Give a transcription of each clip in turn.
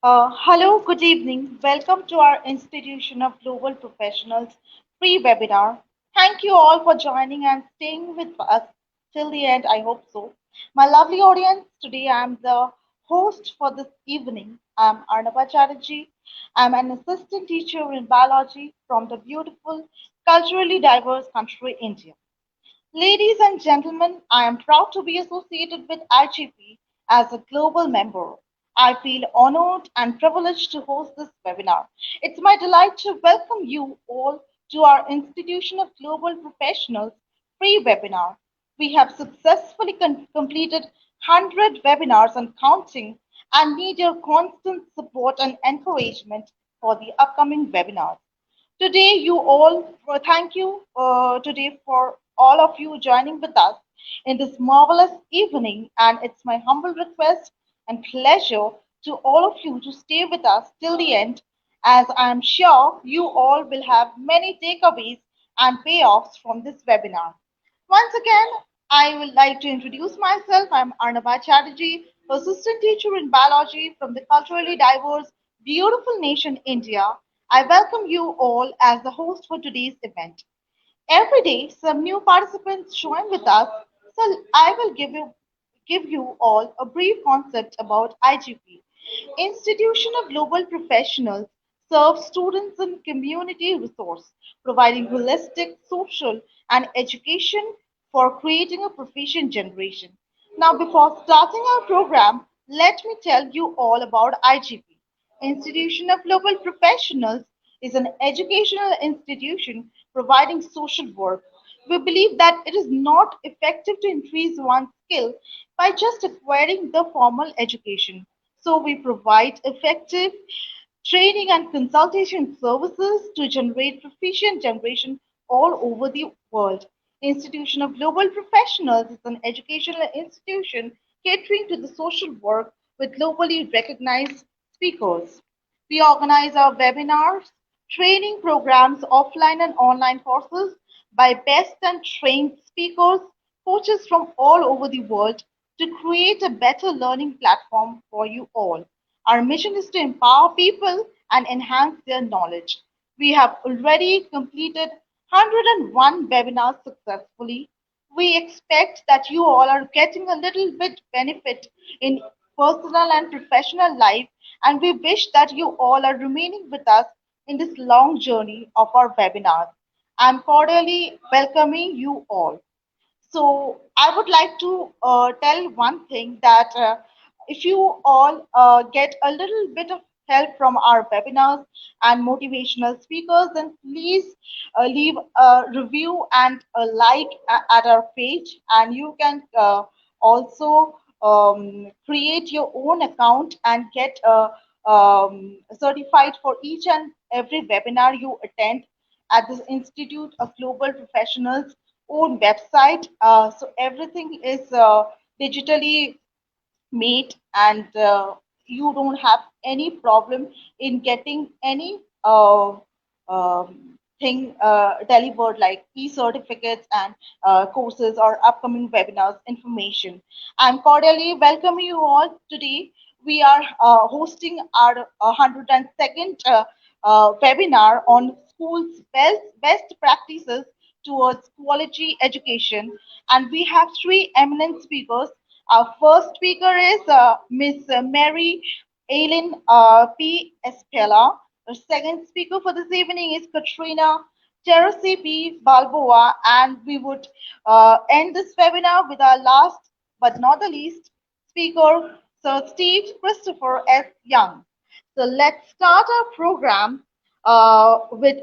Hello, good evening. Welcome to our Institution of Global Professionals free webinar. Thank you all for joining and staying with us till the end. I hope so. My lovely audience, today I'm the host for this evening. I'm Arnaba Chatterjee. I'm an assistant teacher in biology from the beautiful, culturally diverse country, India. Ladies and gentlemen, I am proud to be associated with IGP as a global member. I feel honored and privileged to host this webinar. It's my delight to welcome you all to our Institution of Global Professionals free webinar. We have successfully completed 100 webinars and counting and need your constant support and encouragement for the upcoming webinars. Today, thank you today for all of you joining with us in this marvelous evening. And it's my humble request and pleasure to all of you to stay with us till the end, as I'm sure you all will have many takeaways and payoffs from this webinar. Once again, I would like to introduce myself. I'm Arnaba Chatterjee, assistant teacher in biology from the culturally diverse, beautiful nation India. I welcome you all as the host for today's event. Every day, some new participants join with us, so I will give you all a brief concept about IGP. Institution of Global Professionals serves students and community resource, providing holistic social and education for creating a proficient generation. Now, before starting our program, let me tell you all about IGP. Institution of Global Professionals is an educational institution providing social work. We believe that it is not effective to increase one's skill by just acquiring the formal education. So we provide effective training and consultation services to generate proficient generation all over the world. Institution of Global Professionals is an educational institution catering to the social work with globally recognized speakers. We organize our webinars, training programs, offline and online courses by best and trained speakers, coaches from all over the world to create a better learning platform for you all. Our mission is to empower people and enhance their knowledge. We have already completed 101 webinars successfully. We expect that you all are getting a little bit benefit in personal and professional life, and we wish that you all are remaining with us in this long journey of our webinars. I'm cordially welcoming you all. So I would like to tell one thing that if you all get a little bit of help from our webinars and motivational speakers, then please leave a review and a like at our page, and you can also create your own account and get certified for each and every webinar you attend at this Institute of Global Professionals own website. So everything is digitally made, and you don't have any problem in getting any thing delivered like e-certificates and courses or upcoming webinars information. I'm cordially welcoming you all today. We are hosting our 102nd webinar on schools' best practices towards quality education, and we have three eminent speakers. Our first speaker is Miss Mary Aileen P. Espela. The second speaker for this evening is Katrina Terasi P. Balboa, and we would end this webinar with our last but not the least speaker, Sir Steve Christopher S. Young. So let's start our program with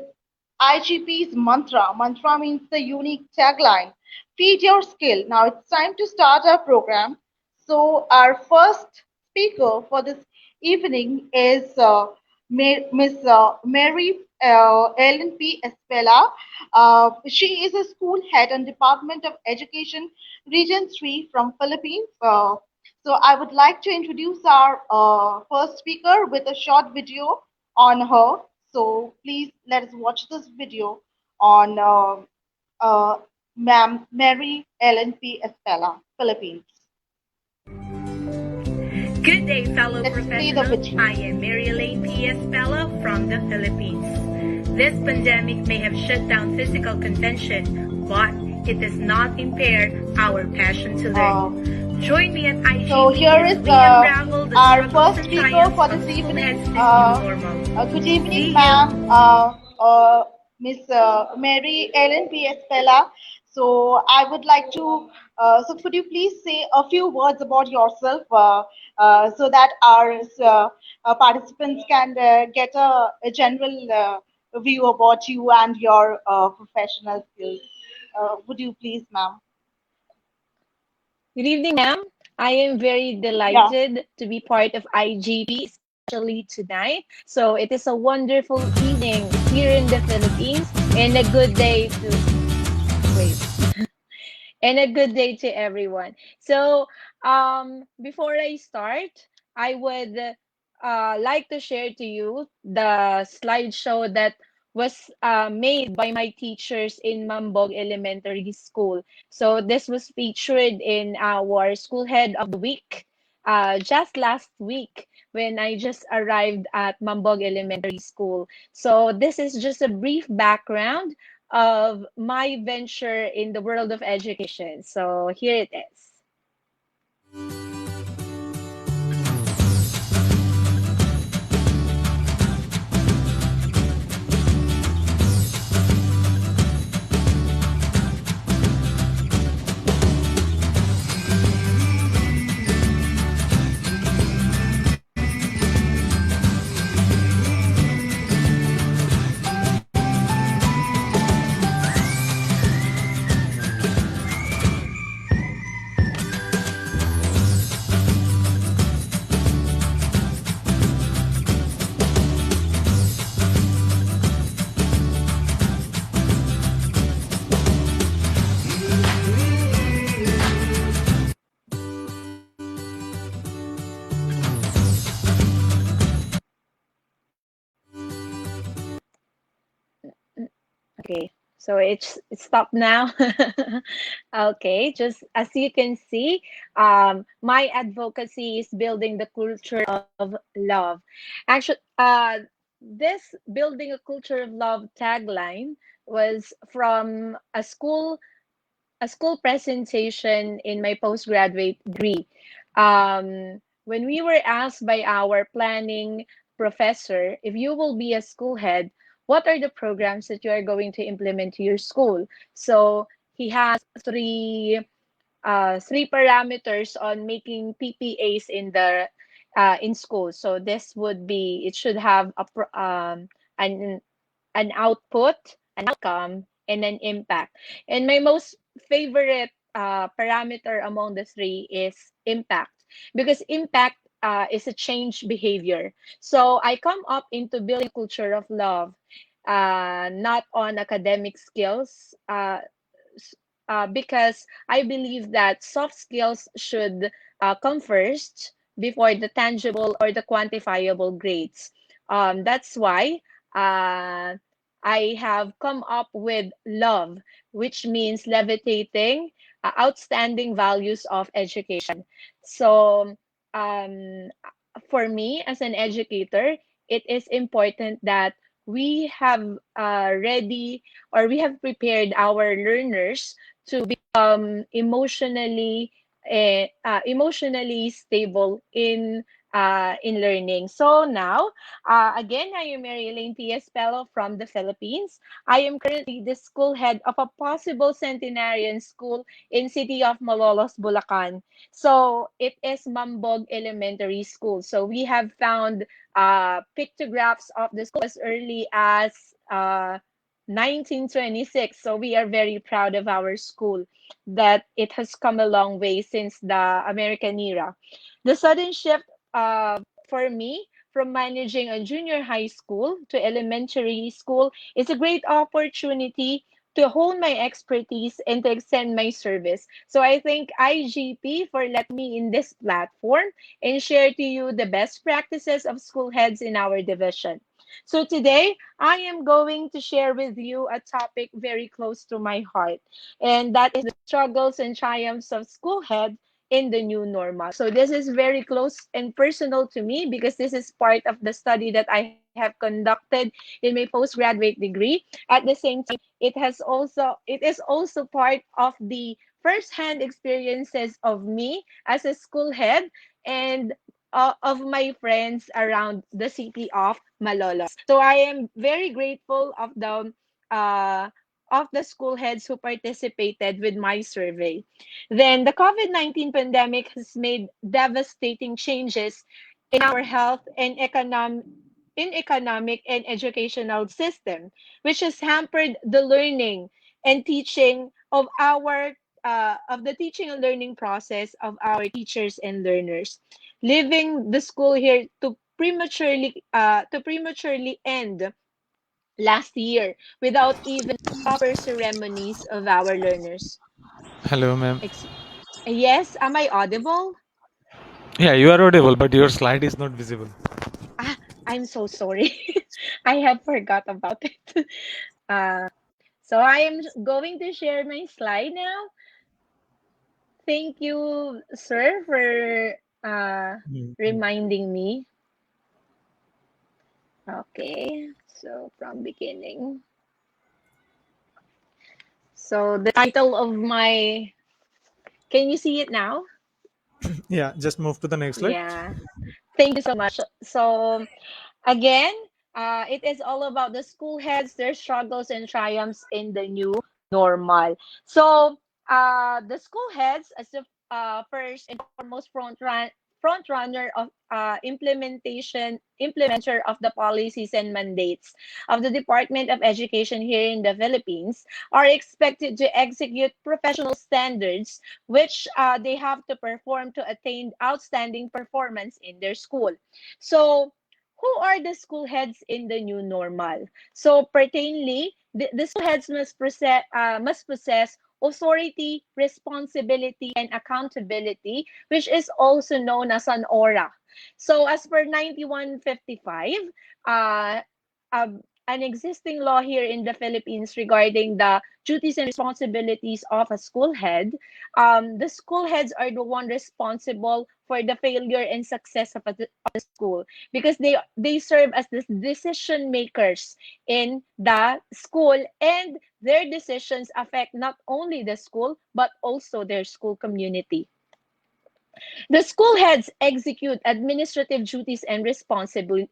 IGP's mantra. Mantra means the unique tagline, feed your skill. Now it's time to start our program. So our first speaker for this evening is Miss Mary Ellen P. Espela. She is a school head and Department of Education, Region 3 from Philippines. So I would like to introduce our first speaker with a short video on her. So please let us watch this video on Ma'am Mary Ellen P. Espela, Philippines. Good day, fellow Let's play the professionals. video. I am Mary Elaine P.S. Fellow from the Philippines. This pandemic may have shut down physical convention, but it has not impaired our passion to Uh, learn. Join me at so IGP here as is we unravel the our struggles first and speaker triumphs for of this school evening. heads this new normal. Good evening, See ma'am. you. Miss Mary Ellen P. Estella. So I would like to. So could you please say a few words about yourself, so that our participants can get a general view about you and your professional skills. Would you please, ma'am? Good evening, ma'am. I am very Yeah. delighted to be part of IGP, especially tonight. So it is a wonderful evening here in the Philippines and a good day to wait and a good day to everyone. So before I start, I would like to share to you the slideshow that was made by my teachers in Mambog Elementary School. So this was featured in our School Head of the Week just last week when I just arrived at Mambog Elementary School. So this is just a brief background of my venture in the world of education. So here it is. Okay, so it's stopped now. Okay, just as you can see, my advocacy is building the culture of love. Actually, this building a culture of love tagline was from a school presentation in my postgraduate degree. When we were asked by our planning professor, if you will be a school head, what are the programs that you are going to implement to your school? So he has three parameters on making PPAs in the in school. So this would be it should have an an output, an outcome, and an impact. And my most favorite parameter among the three is impact because impact is a change behavior. So I come up into building a culture of love, not on academic skills. Because I believe that soft skills should come first before the tangible or the quantifiable grades. That's why uh, I have come up with love, which means levitating outstanding values of education. So, um, for me as an educator, it is important that we have ready or we have prepared our learners to become emotionally stable in learning. So now, again, I am Mary Elaine P.S. Fellow from the Philippines. I am currently the school head of a possible centenarian school in city of Malolos, Bulacan. So it is Mambog Elementary School. So we have found pictographs of the school as early as 1926. So we are very proud of our school that it has come a long way since the American era. The sudden shift for me from managing a junior high school to elementary school is a great opportunity to hone my expertise and to extend my service. So I thank IGP for letting me in this platform and share to you the best practices of school heads in our division. So today, I am going to share with you a topic very close to my heart, and that is the struggles and triumphs of school head in the new normal. So this is very close and personal to me because this is part of the study that I have conducted in my postgraduate degree. At the same time, it is also part of the first-hand experiences of me as a school head and of my friends around the city of Malolos. So I am very grateful uh, of the school heads who participated with my survey. Then the COVID-19 pandemic has made devastating changes in our health and economic and educational system, which has hampered the learning and teaching of the teaching and learning process of our teachers and learners, leaving the school here to prematurely end last year without even proper ceremonies of our learners. Hello, ma'am. Ex- yes, am I audible? Yeah, you are audible, but your slide is not visible. Ah, I'm so sorry. I have forgot about it. Uh, so I am going to share my slide now. Thank you, sir, for Mm. reminding me. Okay, so from beginning. So the title of my, can you see it now? Yeah, just move to the next slide. Yeah. Thank you so much. So again, it is all about the school heads, their struggles and triumphs in the new normal. So, the school heads, as the first and foremost front runner of implementer of the policies and mandates of the Department of Education here in the Philippines, are expected to execute professional standards which they have to perform to attain outstanding performance in their school. So, who are the school heads in the new normal? So, pertainly, the school heads must possess authority, responsibility, and accountability, which is also known as an aura. So, as per 9155, uh, an existing law here in the Philippines regarding the duties and responsibilities of a school head, the school heads are the one responsible for the failure and success of the school because they serve as the decision makers in the school, and their decisions affect not only the school but also their school community. The school heads execute administrative duties and responsibilities.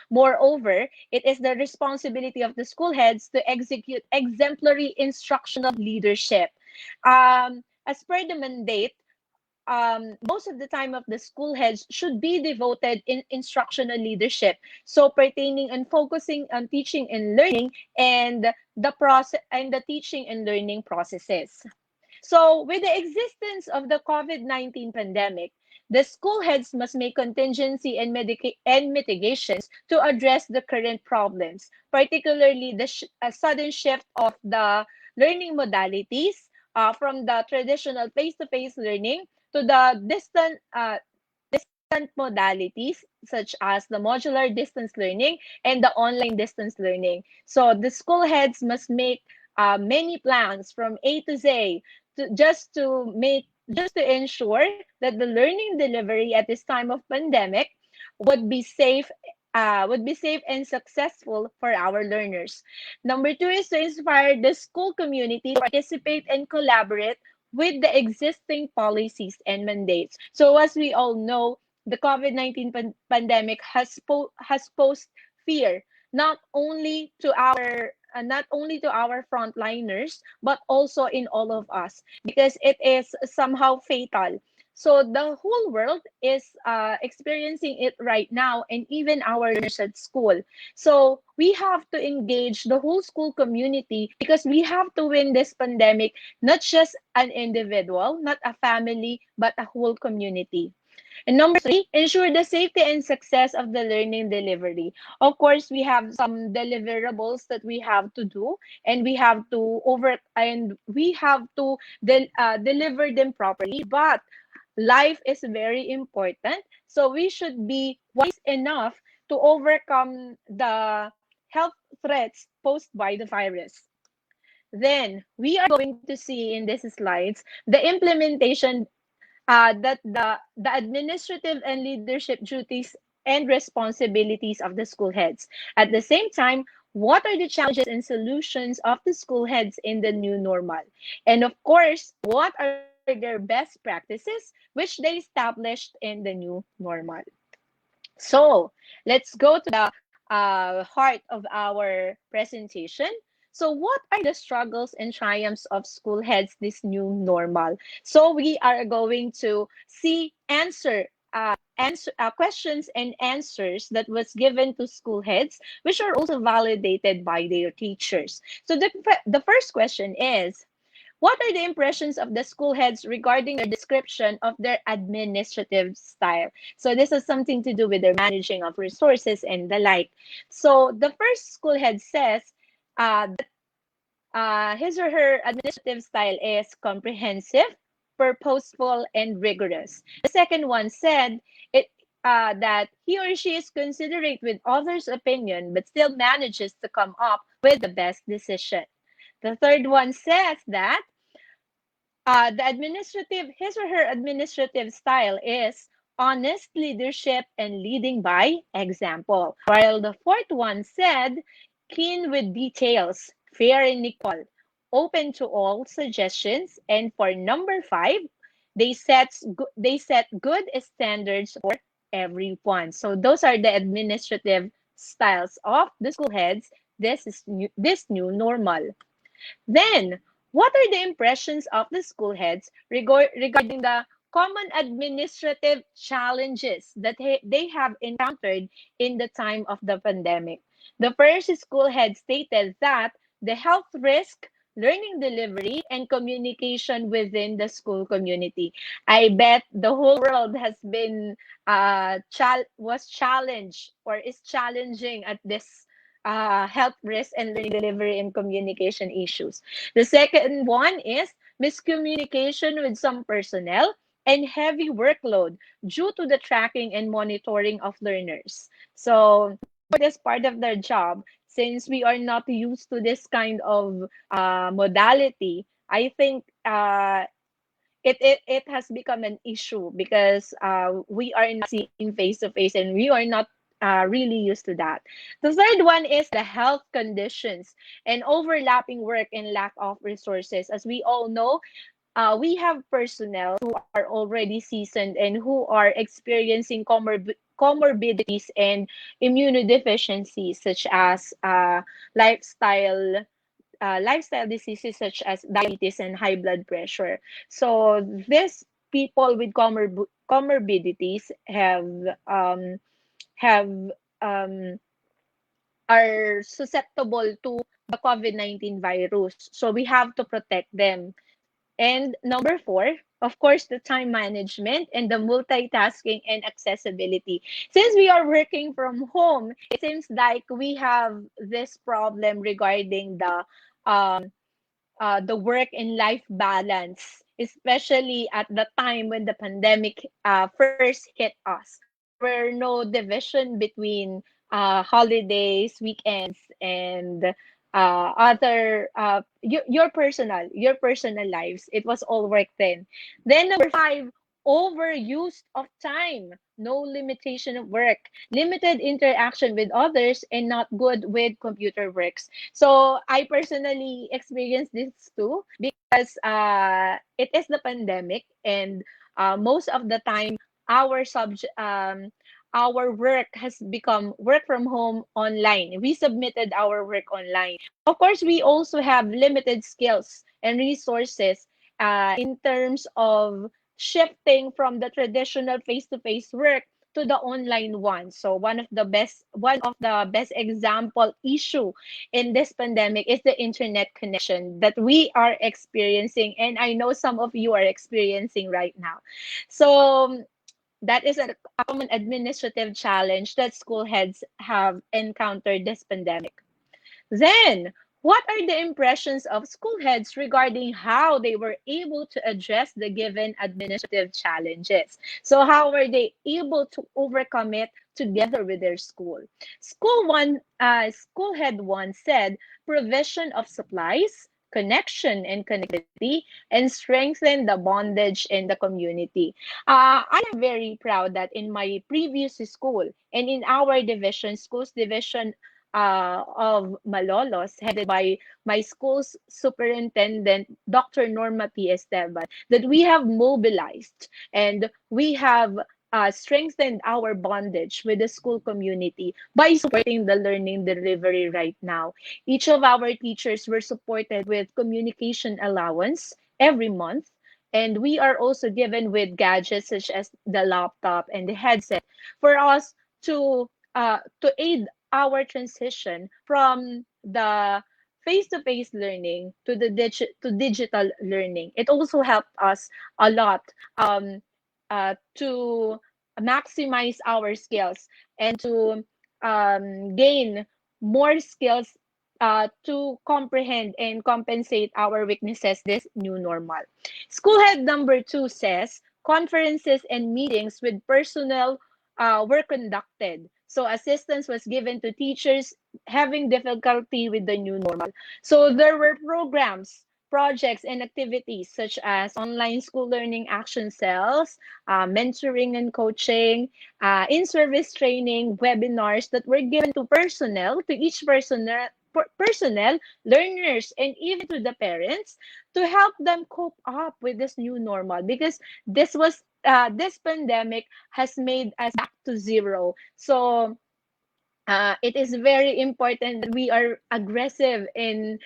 Moreover, it is the responsibility of the school heads to execute exemplary instructional leadership. As per the mandate, most of the time of the school heads should be devoted in instructional leadership. So pertaining and focusing on teaching and learning and the teaching and learning processes. So, with the existence of the COVID-19 pandemic, the school heads must make contingency and mitigations to address the current problems, particularly the sudden shift of the learning modalities from the traditional face-to-face learning to the distant modalities such as the modular distance learning and the online distance learning. So the school heads must make many plans from A to Z just to ensure that the learning delivery at this time of pandemic would be safe would be safe and successful for our learners. Number two is to inspire the school community to participate and collaborate with the existing policies and mandates. So as we all know, the COVID-19 pandemic has posed fear not only to our frontliners but also in all of us because it is somehow fatal. So the whole world is experiencing it right now, and even our learners at school. So we have to engage the whole school community because we have to win this pandemic, not just an individual, not a family, but a whole community. And number three, ensure the safety and success of the learning delivery. Of course, we have some deliverables that we have to do, and we have to deliver them properly. But life is very important, so we should be wise enough to overcome the health threats posed by the virus. Then we are going to see in these slides the implementation, that the administrative and leadership duties and responsibilities of the school heads. At the same time, what are the challenges and solutions of the school heads in the new normal? And of course, what are their best practices which they established in the new normal? So let's go to the heart of our presentation. So, what are the struggles and triumphs of school heads this new normal? So, we are going to see questions and answers that was given to school heads, which are also validated by their teachers. So, the first question is, what are the impressions of the school heads regarding their description of their administrative style? So this has something to do with their managing of resources and the like. So the first school head says his or her administrative style is comprehensive, purposeful, and rigorous. The second one said it that he or she is considerate with others' opinion, but still manages to come up with the best decision. The third one says that his or her administrative style is honest leadership and leading by example. While the fourth one said, keen with details, fair and equal, open to all suggestions. And for number five, they set good standards for everyone. So those are the administrative styles of the school heads. This new normal. Then, what are the impressions of the school heads regarding the common administrative challenges that they have encountered in the time of the pandemic? The first school head stated that the health risk, learning delivery, and communication within the school community. I bet the whole world has been was challenged or is challenging at this health risks and learning delivery and communication issues. The second one is miscommunication with some personnel and heavy workload due to the tracking and monitoring of learners. So for this part of their job, since we are not used to this kind of modality, I think it has become an issue because we are not seeing face to face and we are not really used to that. The third one is the health conditions and overlapping work and lack of resources. As we all know, we have personnel who are already seasoned and who are experiencing comorbidities and immunodeficiencies such as lifestyle lifestyle diseases such as diabetes and high blood pressure. So these people with comorbidities have um, are susceptible to the COVID-19 virus. So we have to protect them. And number four, of course, the time management and the multitasking and accessibility. Since we are working from home, it seems like we have this problem regarding the work and life balance, especially at the time when the pandemic first hit us. There were no division between holidays, weekends, and your personal lives. It was all work then. Then number five, overuse of time, no limitation of work, limited interaction with others, and not good with computer works. So I personally experienced this too because it is the pandemic and most of the time our subject our work has become work from home online. We submitted our work online. Of course, we also have limited skills and resources in terms of shifting from the traditional face-to-face work to the online one. So one of the best example issue in this pandemic is the internet connection that we are experiencing, and I know some of you are experiencing right now. So that is a common administrative challenge that school heads have encountered this pandemic. Then, what are the impressions of school heads regarding how they were able to address the given administrative challenges? So, how were they able to overcome it together with their school? School head one said provision of supplies, connection and connectivity, and strengthen the bondage in the community. I am very proud that in my previous school and in our division, schools division of Malolos, headed by my school's superintendent, Dr. Norma P. Esteban, that we have mobilized and we have strengthened our bondage with the school community by supporting the learning delivery right now. Each of our teachers were supported with communication allowance every month. And we are also given with gadgets such as the laptop and the headset for us to aid our transition from the face-to-face learning to the digital learning. It also helped us a lot to maximize our skills and to gain more skills to comprehend and compensate our weaknesses this new normal. School head number 2 says conferences and meetings with personnel were conducted. So assistance was given to teachers having difficulty with the new normal. So there were programs, projects, and activities such as online school learning action cells, mentoring and coaching, in-service training, webinars that were given to personnel, to each personnel, learners, and even to the parents to help them cope up with this new normal because this pandemic has made us back to zero. So it is very important that we are aggressive in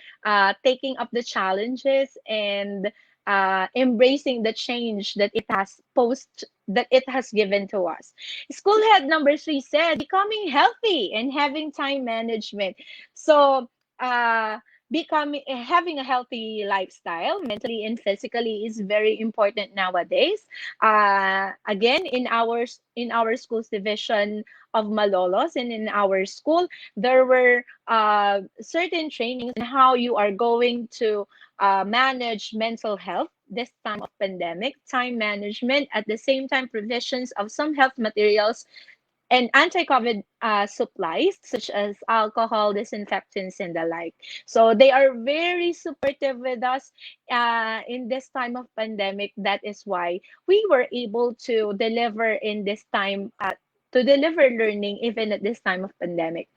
taking up the challenges and embracing the change that it has given to us. School head number 3 said becoming healthy and having time management. So uh, becoming having a healthy lifestyle mentally and physically is very important nowadays. Again, in our schools division of Malolos and in our school, there were certain trainings on how you are going to manage mental health this time of pandemic, time management, at the same time provisions of some health materials and anti-COVID supplies such as alcohol, disinfectants, and the like. So they are very supportive with us in this time of pandemic. That is why we were able to deliver in this time. To deliver learning even at this time of pandemic.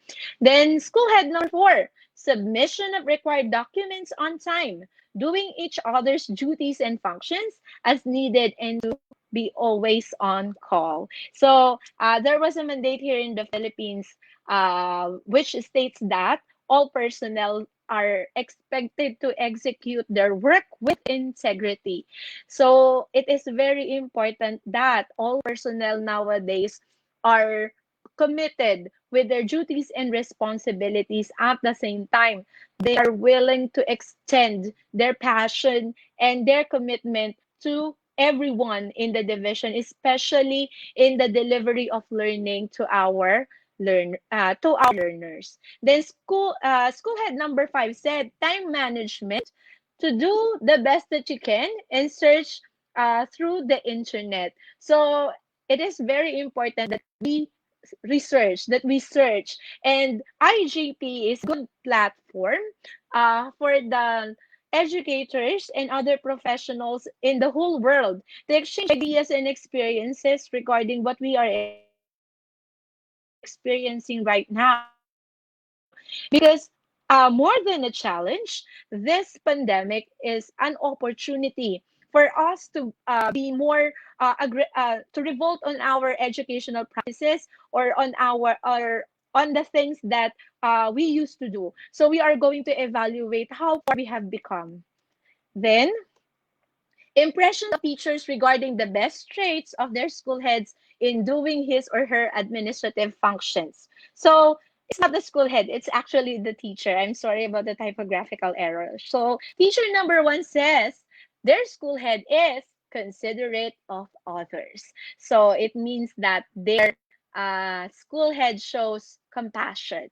Then school head number 4, submission of required documents on time, doing each other's duties and functions as needed, and to be always on call. So there was a mandate here in the Philippines which states that all personnel are expected to execute their work with integrity. So it is very important that all personnel nowadays are committed with their duties and responsibilities at the same time. They are willing to extend their passion and their commitment to everyone in the division, especially in the delivery of learning to our learners. Then school head number 5 said time management to do the best that you can and search through the internet. So it is very important that we that we search, and IGP is good platform for the educators and other professionals in the whole world to exchange ideas and experiences regarding what we are experiencing right now. Because more than a challenge, this pandemic is an opportunity for us to be more to revolt on our educational practices or or on the things that we used to do. So we are going to evaluate how far we have become. Then, impression of teachers regarding the best traits of their school heads in doing his or her administrative functions. So it's not the school head, it's actually the teacher. I'm sorry about the typographical error. So teacher number 1 says their school head is considerate of others. So it means that their school head shows compassion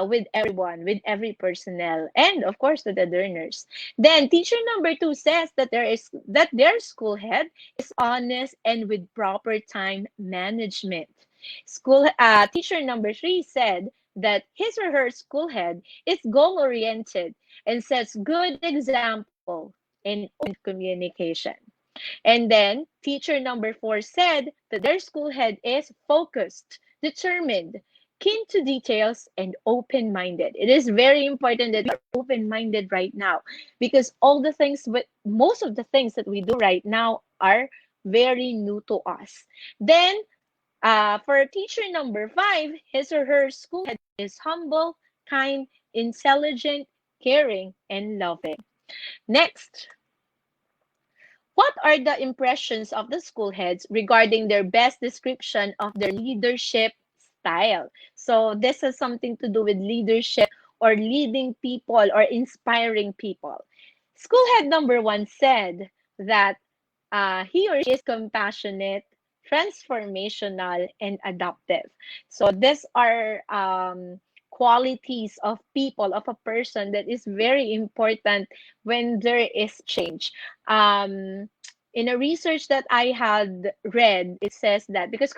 with everyone, with every personnel, and of course to the learners. Then teacher number 2 says that their school head is honest and with proper time management. School teacher number 3 said that his or her school head is goal oriented and sets good example in open communication. And then teacher number 4 said that their school head is focused, determined, keen to details, and open minded. It is very important that we are open minded right now because all the things, but most of the things that we do right now are very new to us. Then for teacher number 5, his or her school head is humble, kind, intelligent, caring, and loving. Next, what are the impressions of the school heads regarding their best description of their leadership style? So this has something to do with leadership or leading people or inspiring people. School head number 1 said that he or she is compassionate, transformational, and adaptive. So these are qualities of people, of a person that is very important when there is change. Um, in a research that I had read, it says that because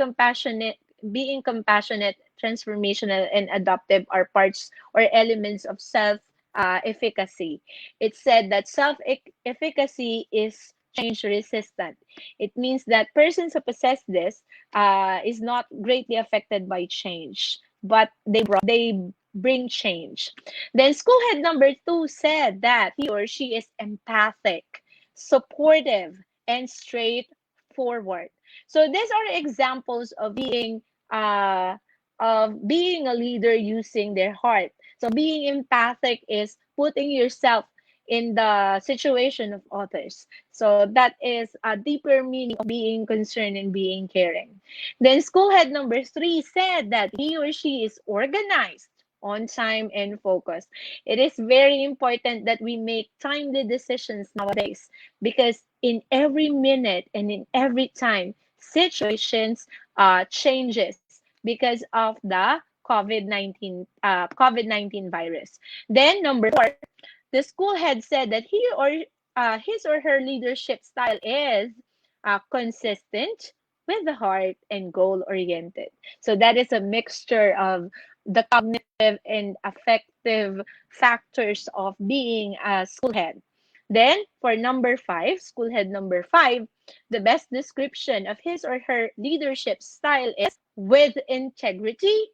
being compassionate, transformational, and adaptive are parts or elements of self efficacy. It said that self efficacy is change resistant. It means that persons who possess this is not greatly affected by change, but they bring change. Then school head number 2 said that he or she is empathic, supportive, and straightforward. So these are examples uh, of being a leader using their heart. So being empathic is putting yourself in the situation of others. So that is a deeper meaning of being concerned and being caring. Then school head number 3 said that he or she is organized, on time, and focused. It is very important that we make timely decisions nowadays because in every minute and in every time, situations changes because of the COVID-19 virus. Then number 4, the school head said that he or his or her leadership style is consistent, with the heart, and goal oriented. So that is a mixture of the cognitive and affective factors of being a school head. Then for number 5, school head number 5, the best description of his or her leadership style is with integrity,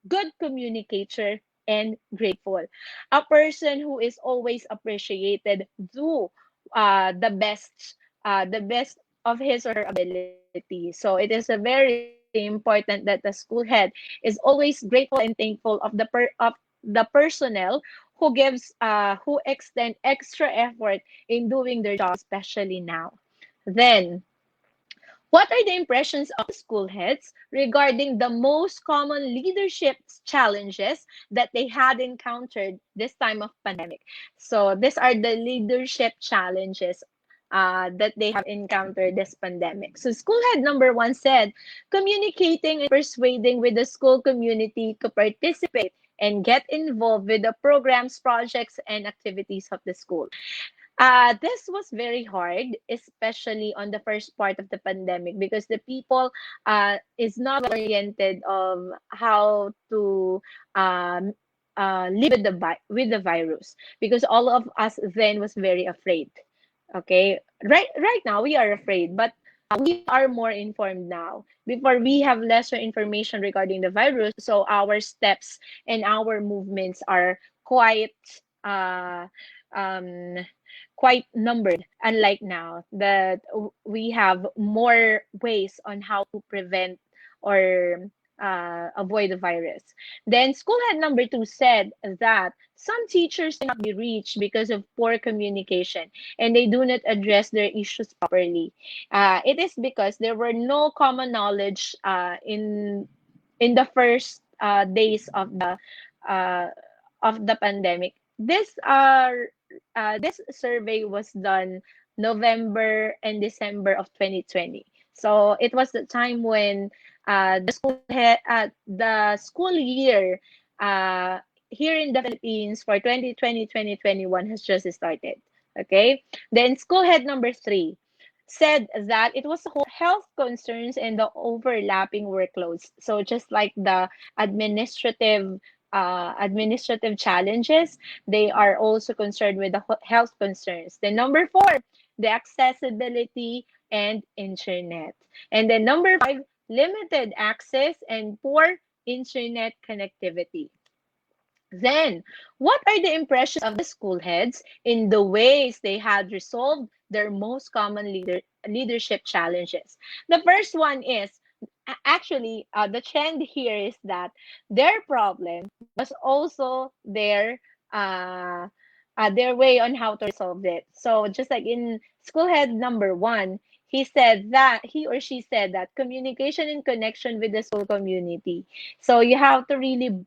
good communicator, and grateful. A person who is always appreciated, do the best of his or her ability. So it is a very important that the school head is always grateful and thankful of of the personnel who extend extra effort in doing their job, especially now. Then what are the impressions of school heads regarding the most common leadership challenges that they had encountered this time of pandemic? So these are the leadership challenges that they have encountered this pandemic. So school head number 1 said, communicating and persuading with the school community to participate and get involved with the programs, projects, and activities of the school. This was very hard, especially on the first part of the pandemic, because the people is not oriented of how to um, live with with the virus, because all of us then was very afraid. Okay, right now we are afraid, but we are more informed now. Before we have lesser information regarding the virus, so our steps and our movements are quite uh, um, quite numbered, unlike now that we have more ways on how to prevent or avoid the virus. Then school head number 2 said that some teachers cannot be reached because of poor communication and they do not address their issues properly. It is because there were no common knowledge in the first days uh, of the pandemic. This survey was done November and December of 2020. So it was the time when the school year uh, here in the Philippines for 2020-2021 has just started. Okay. Then school head number 3 said that it was health concerns and the overlapping workloads. So just like the administrative administrative challenges. They are also concerned with the health concerns. Then number four, the accessibility and internet. And then number five, limited access and poor internet connectivity. Then, what are the impressions of the school heads in the ways they had resolved their most common leadership challenges? The first one is actually the trend here is that their problem was also uh, their way on how to resolve it. So just like in school head number one, he or she said that communication and connection with the school community. So you have to really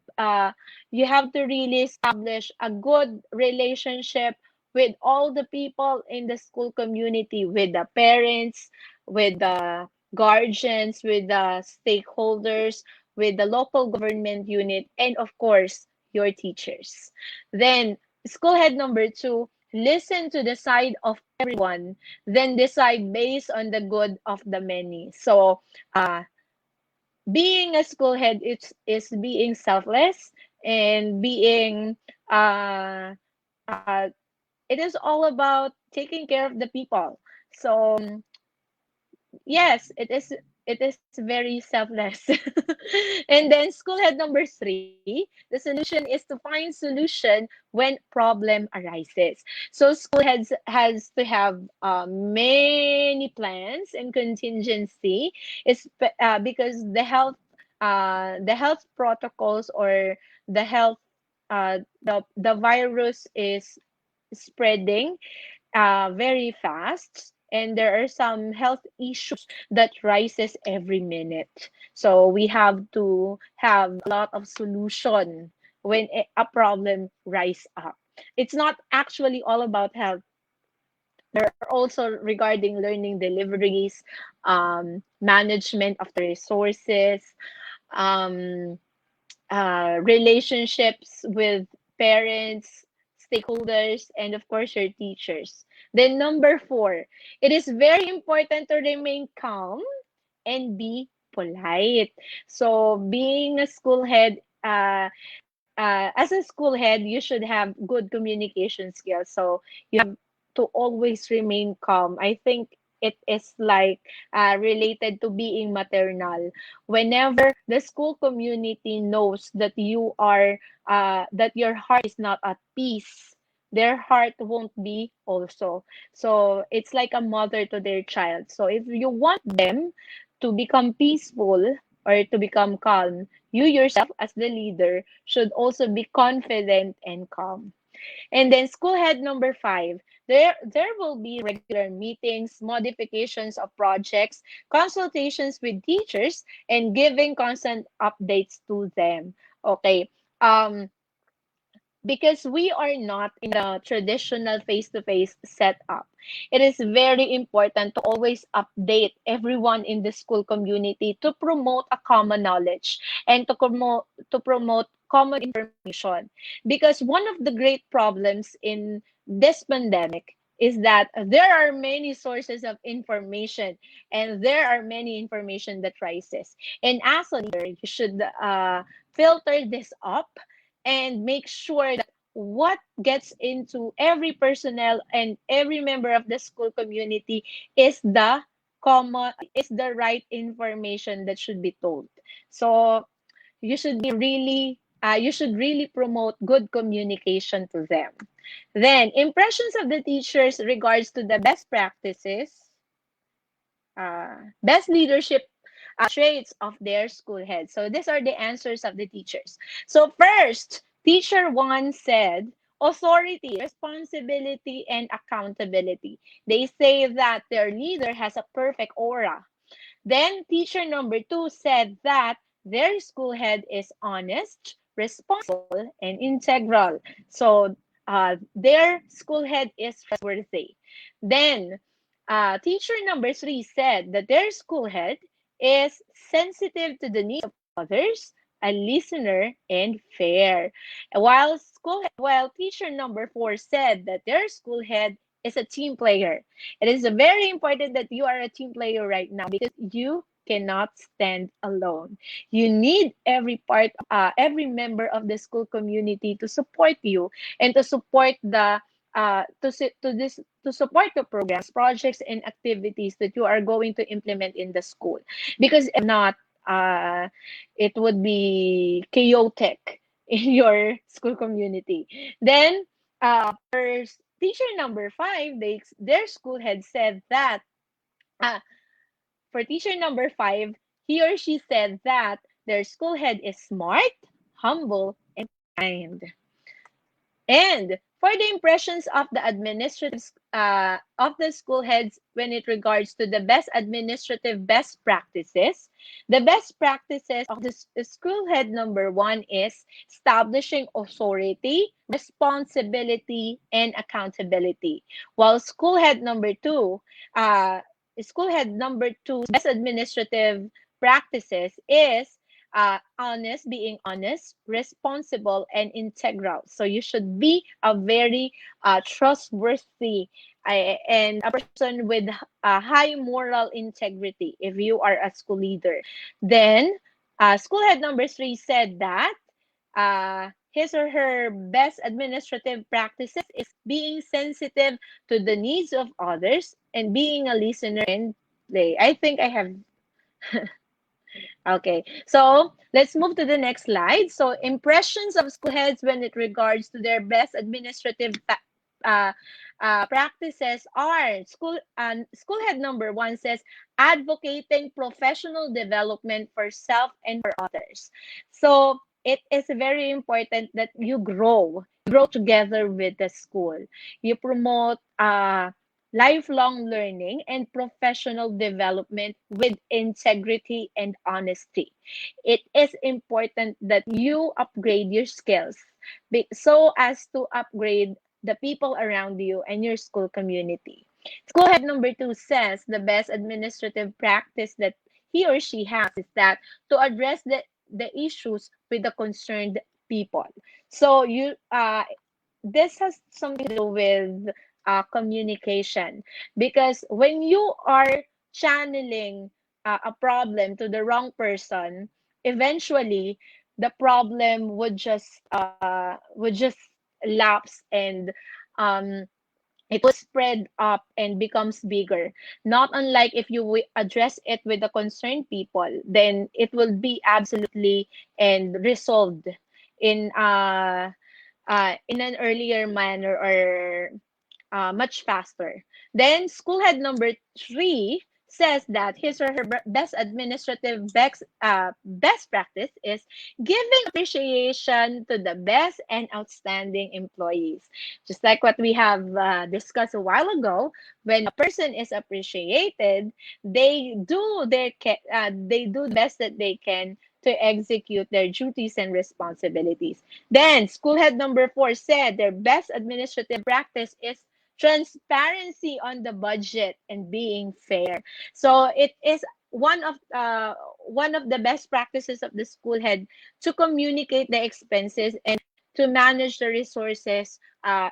establish a good relationship with all the people in the school community, with the parents, with the guardians, with the stakeholders, with the local government unit, and of course, your teachers. Then, school head number two, listen to the side of everyone, then decide based on the good of the many. So, being a school head is being selfless and being uh, uh, it is all about taking care of the people. So yes, it is very selfless. And then school head number three, the solution is to find solution when problem arises. So school heads has to have many plans and contingency, is because the health protocols or the health the virus is spreading very fast, and there are some health issues that rises every minute. So we have to have a lot of solution when a problem rise up. It's not actually all about health. There are also regarding learning deliveries, management of the resources, um, relationships with parents, stakeholders, and of course your teachers. Then number four, it is very important to remain calm and be polite. So being a school head, as a school head, you should have good communication skills. So you have to always remain calm. I think it is like related to being maternal. Whenever the school community knows that that your heart is not at peace, their heart won't be also. So it's like a mother to their child. So if you want them to become peaceful or to become calm, you yourself as the leader should also be confident and calm. And then school head number five, there will be regular meetings, modifications of projects, consultations with teachers, and giving constant updates to them. Okay. Um, because we are not in the traditional face-to-face setup, it is very important to always update everyone in the school community to promote a common knowledge and to promote common information. Because one of the great problems in this pandemic is that there are many sources of information and there are many information that rises. And as a leader, you should filter this up and make sure that what gets into every personnel and every member of the school community is the right information that should be told. So you should really promote good communication to them. Then impressions of the teachers regards to the best practices, best leadership traits of their school head. So these are the answers of the teachers. So first, teacher one said authority, responsibility, and accountability. They say that their leader has a perfect aura. Then teacher number two said that their school head is honest, responsible, and integral. So their school head is trustworthy. Then teacher number three said that their school head is sensitive to the needs of others, a listener, and fair. While teacher number four said that their school head is a team player. It is very important that you are a team player right now because you cannot stand alone. You need every member of the school community to support you and to support the to support the programs, projects, and activities that you are going to implement in the school. Because if not, uh, it would be chaotic in your school community. Then, for teacher number five, their school head said that, uh, for teacher number five, he or she said that their school head is smart, humble, and kind. And for the impressions of the administrative of the school heads when it regards to the best administrative best practices, the best practices of the school head number one is establishing authority, responsibility, and accountability. While school head number two's best administrative practices is being honest, responsible, and integral. So you should be a very trustworthy and a person with a high moral integrity if you are a school leader. Then, school head number three said that his or her best administrative practices is being sensitive to the needs of others and being a listener and play. I think I have. Okay, so let's move to the next slide. So impressions of school heads when it regards to their best administrative uh, practices are school head number one says advocating professional development for self and for others. So it is very important that you grow together with the school. You promote lifelong learning and professional development with integrity and honesty. It is important that you upgrade your skills so as to upgrade the people around you and your school community. School head number two says the best administrative practice that he or she has is that to address the issues with the concerned people. So this has something to do with communication, because when you are channeling a problem to the wrong person, eventually the problem would just lapse and um, it will spread up and becomes bigger. Not unlike if you address it with the concerned people, then it will be absolutely and resolved in in an earlier manner or much faster. Then school head number three says that his or her best administrative best practice is giving appreciation to the best and outstanding employees. Just like what we have discussed a while ago, when a person is appreciated, they do the best that they can to execute their duties and responsibilities. Then, school head number four said their best administrative practice is transparency on the budget and being fair. So it is one of the best practices of the school head to communicate the expenses and to manage the resources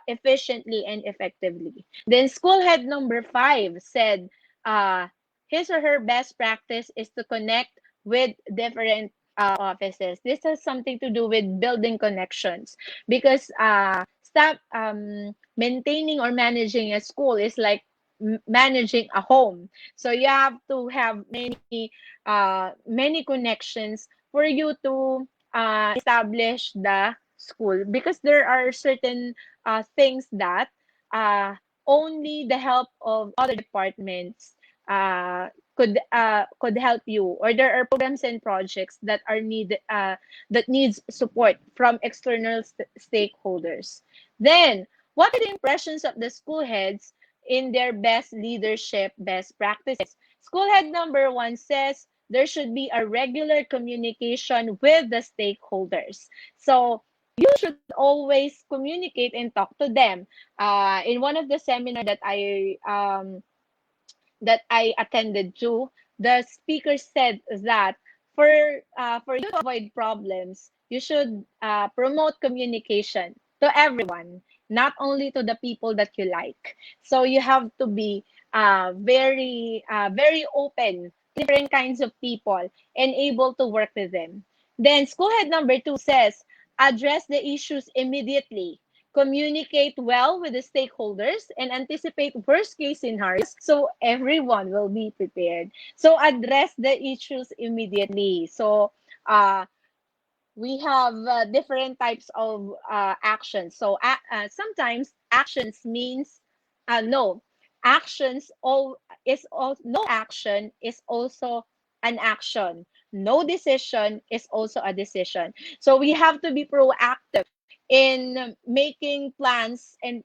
efficiently and effectively. Then school head number five said uh, his or her best practice is to connect with different offices. This has something to do with building connections because staff maintaining or managing a school is like managing a home. So you have to have many connections for you to establish the school, because there are certain things that uh, only the help of other departments could help you, or there are programs and projects that are that needs support from external stakeholders. Then, what are the impressions of the school heads in their best leadership best practices? School head number one says there should be a regular communication with the stakeholders. So you should always communicate and talk to them. In one of the seminar that I attended to, the speaker said that for you to avoid problems, you should promote communication to everyone, not only to the people that you like. So you have to be very open different kinds of people and able to work with them. Then school head number 2 says, address the issues immediately, communicate well with the stakeholders, and anticipate worst case scenarios so everyone will be prepared. So address the issues immediately. So we have different types of actions. So sometimes actions means no actions. All is all no action is also an action. No decision is also a decision. So we have to be proactive in making plans and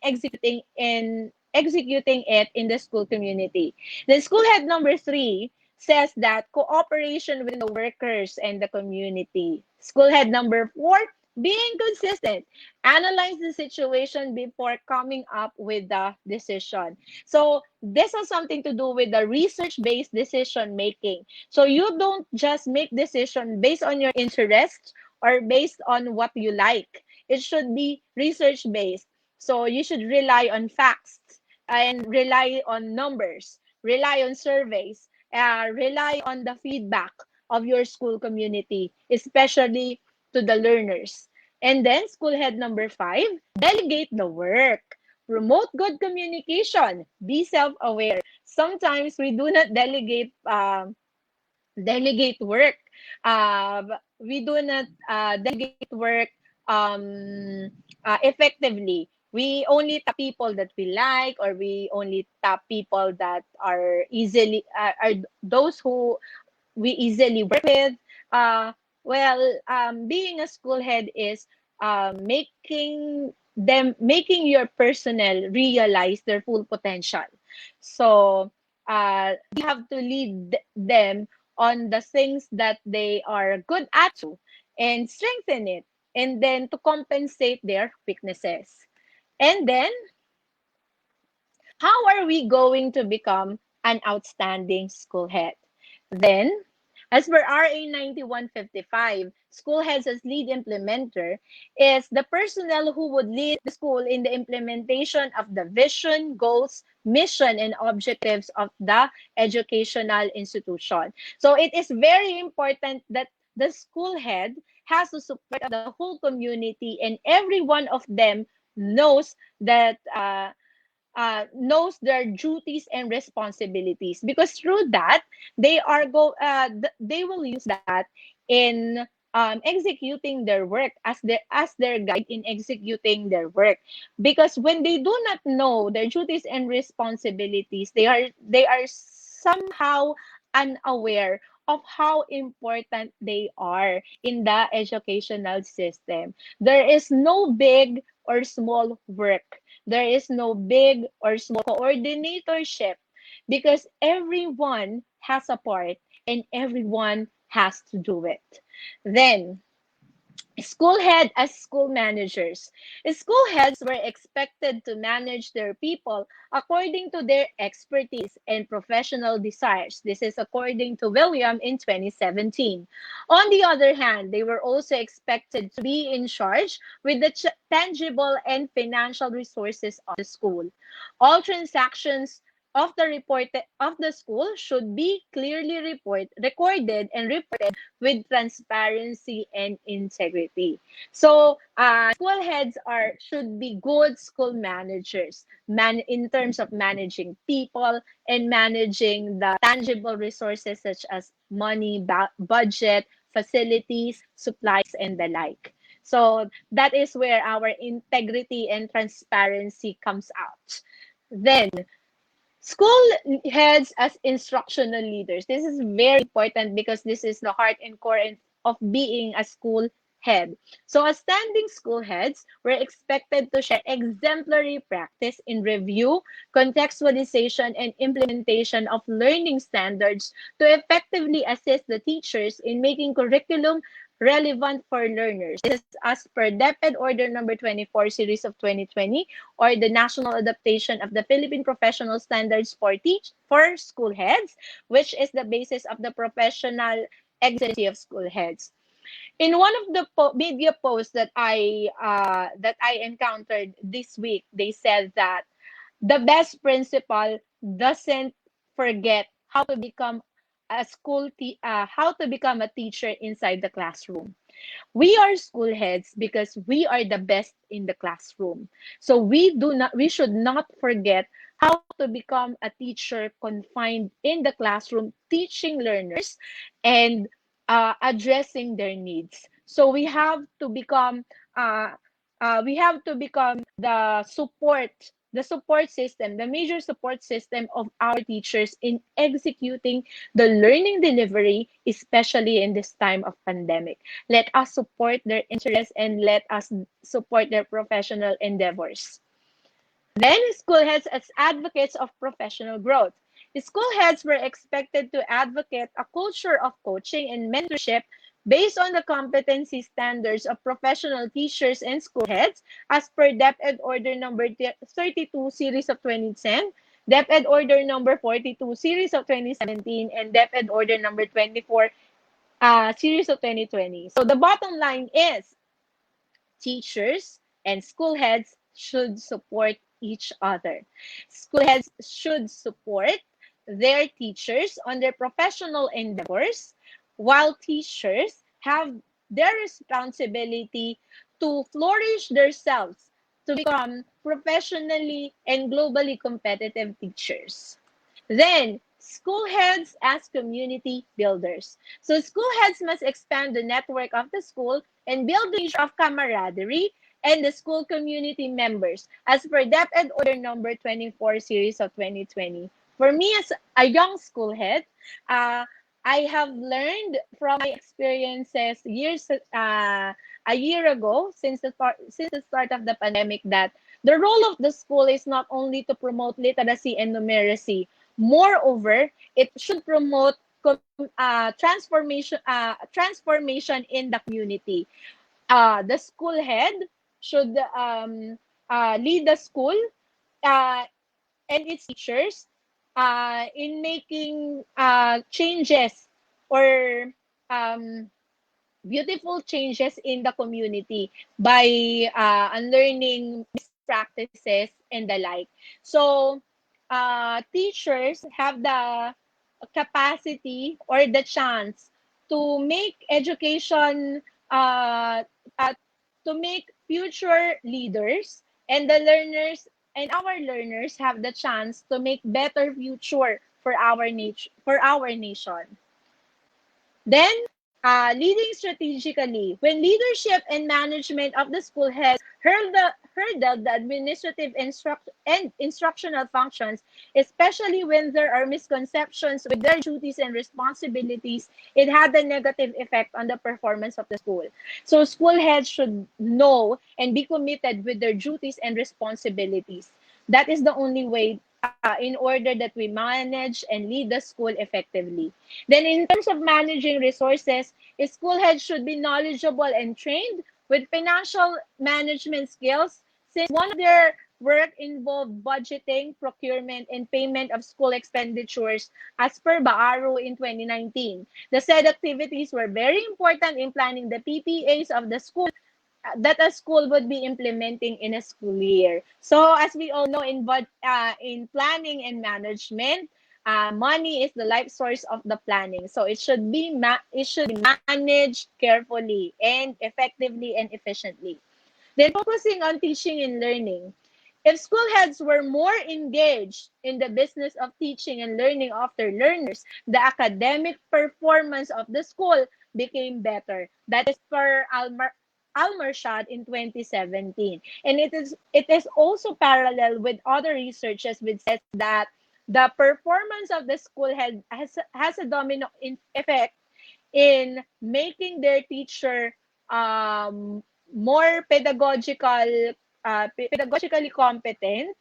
executing it in the school community. The school head number 3 says that cooperation with the workers and the community. School head number 4, being consistent. Analyze the situation before coming up with the decision. So this has something to do with the research-based decision making. So you don't just make decision based on your interest or based on what you like. It should be research-based. So you should rely on facts and rely on numbers, rely on surveys, rely on the feedback of your school community, especially to the learners. And then school head number 5, delegate the work. Promote good communication. Be self-aware. Sometimes we do not delegate work. We do not delegate work effectively. We only tap people that we like, or we only tap people that are those who we easily work with. Uh, being a school head is making your personnel realize their full potential. So you have to lead them on the things that they are good at to and strengthen it, and then to compensate their weaknesses. And then how are we going to become an outstanding school head? Then, as per RA 9155, school heads as lead implementer is the personnel who would lead the school in the implementation of the vision, goals, mission, and objectives of the educational institution. So it is very important that the school head has the support of the whole community, and every one of them knows that knows their duties and responsibilities, because through that they will use that in executing their work as their guide in executing their work. Because when they do not know their duties and responsibilities, they are somehow unaware of how important they are in the educational system. There is no big or small work. There is no big or small coordinatorship, because everyone has a part and everyone has to do it. Then, school head as school managers. School heads were expected to manage their people according to their expertise and professional desires. This is according to William in 2017. On the other hand, they were also expected to be in charge with the tangible and financial resources of the school. All transactions of the school should be clearly recorded and reported with transparency and integrity. So school heads should be good school managers, in terms of managing people and managing the tangible resources such as money, budget, facilities, supplies, and the like. So that is where our integrity and transparency comes out. Then, school heads as instructional leaders. This is very important because this is the heart and core of being a school head. So, as standing school heads, we're expected to share exemplary practice in review, contextualization, and implementation of learning standards to effectively assist the teachers in making curriculum relevant for learners. This is as per DepEd Order number 24 series of 2020, or the national adaptation of the Philippine Professional Standards for school heads, which is the basis of the professional excellency of school heads. In one of the media posts that I encountered this week, they said that the best principal doesn't forget to become how to become a teacher inside the classroom. We are school heads because we are the best in the classroom. So we should not forget how to become a teacher confined in the classroom, teaching learners and addressing their needs. So uh, we have to become the support system, the major support system of our teachers in executing the learning delivery, especially in this time of pandemic. Let us support their interests and let us support their professional endeavors. Then, school heads as advocates of professional growth. School heads were expected to advocate a culture of coaching and mentorship based on the competency standards of professional teachers and school heads as per DepEd Order number 32 series of 2010, DepEd Order number 42 series of 2017, and DepEd Order number 24 series of 2020. So the bottom line is teachers and school heads should support each other. School heads should support their teachers on their professional endeavors, while teachers have their responsibility to flourish themselves to become professionally and globally competitive teachers. Then, school heads as community builders. So, school heads must expand the network of the school and build the of camaraderie and the school community members as per DepEd Order number 24 series of 2020. For me as a young school head, uh, I have learned from my experiences a year ago since the start of the pandemic that the role of the school is not only to promote literacy and numeracy. Moreover, it should promote transformation in the community. The school head should lead the school uh, and its teachers in making changes or um, beautiful changes in the community by unlearning best practices and the like. So, teachers have the capacity or the chance to make education, uh, uh, to make future leaders, and the learners and our learners have the chance to make better future for our nation. Then, leading strategically. When leadership and management of the school has hurdled the administrative and instructional functions, especially when there are misconceptions with their duties and responsibilities, it had a negative effect on the performance of the school. So school heads should know and be committed with their duties and responsibilities. That is the only way in order that we manage and lead the school effectively. Then, in terms of managing resources, school heads should be knowledgeable and trained with financial management skills since one of their work involved budgeting, procurement, and payment of school expenditures as per Baaro in 2019. The said activities were very important in planning the PPAs of the school that a school would be implementing in a school year. So as we all know, in planning and management, money is the life source of the planning. So it should be managed carefully and effectively and efficiently. Then focusing on teaching and learning. If school heads were more engaged in the business of teaching and learning of their learners, the academic performance of the school became better. That is per Almershad in 2017. And it is also parallel with other researches which says that the performance of the school has a domino effect in making their teacher more pedagogically competent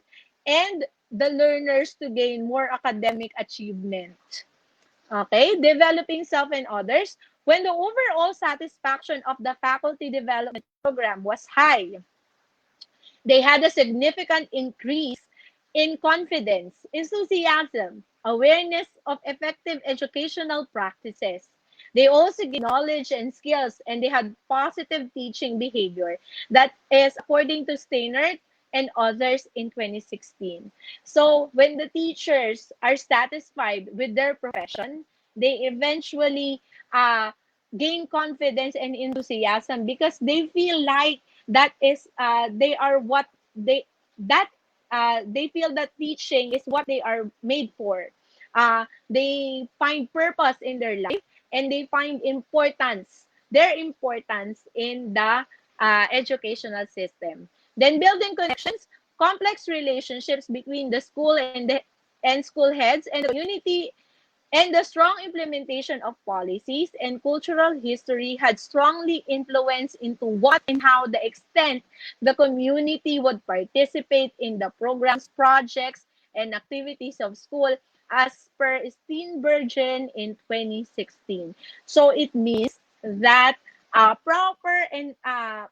and the learners to gain more academic achievement. Okay, developing self and others. When the overall satisfaction of the faculty development program was high, they had a significant increase in confidence, enthusiasm, awareness of effective educational practices. They also gained knowledge and skills, and they had positive teaching behavior. That is according to Steinert and others in 2016. So when the teachers are satisfied with their profession, they eventually gain confidence and enthusiasm because they feel like that is they are what that they feel that teaching is what they are made for. They find purpose in their life, and they find their importance in the educational system. Then building connections, complex relationships between the school and school heads and the community, and the strong implementation of policies and cultural history had strongly influenced into what and how the extent the community would participate in the programs, projects, and activities of school as per Steenbergen in 2016. So it means that proper and uh,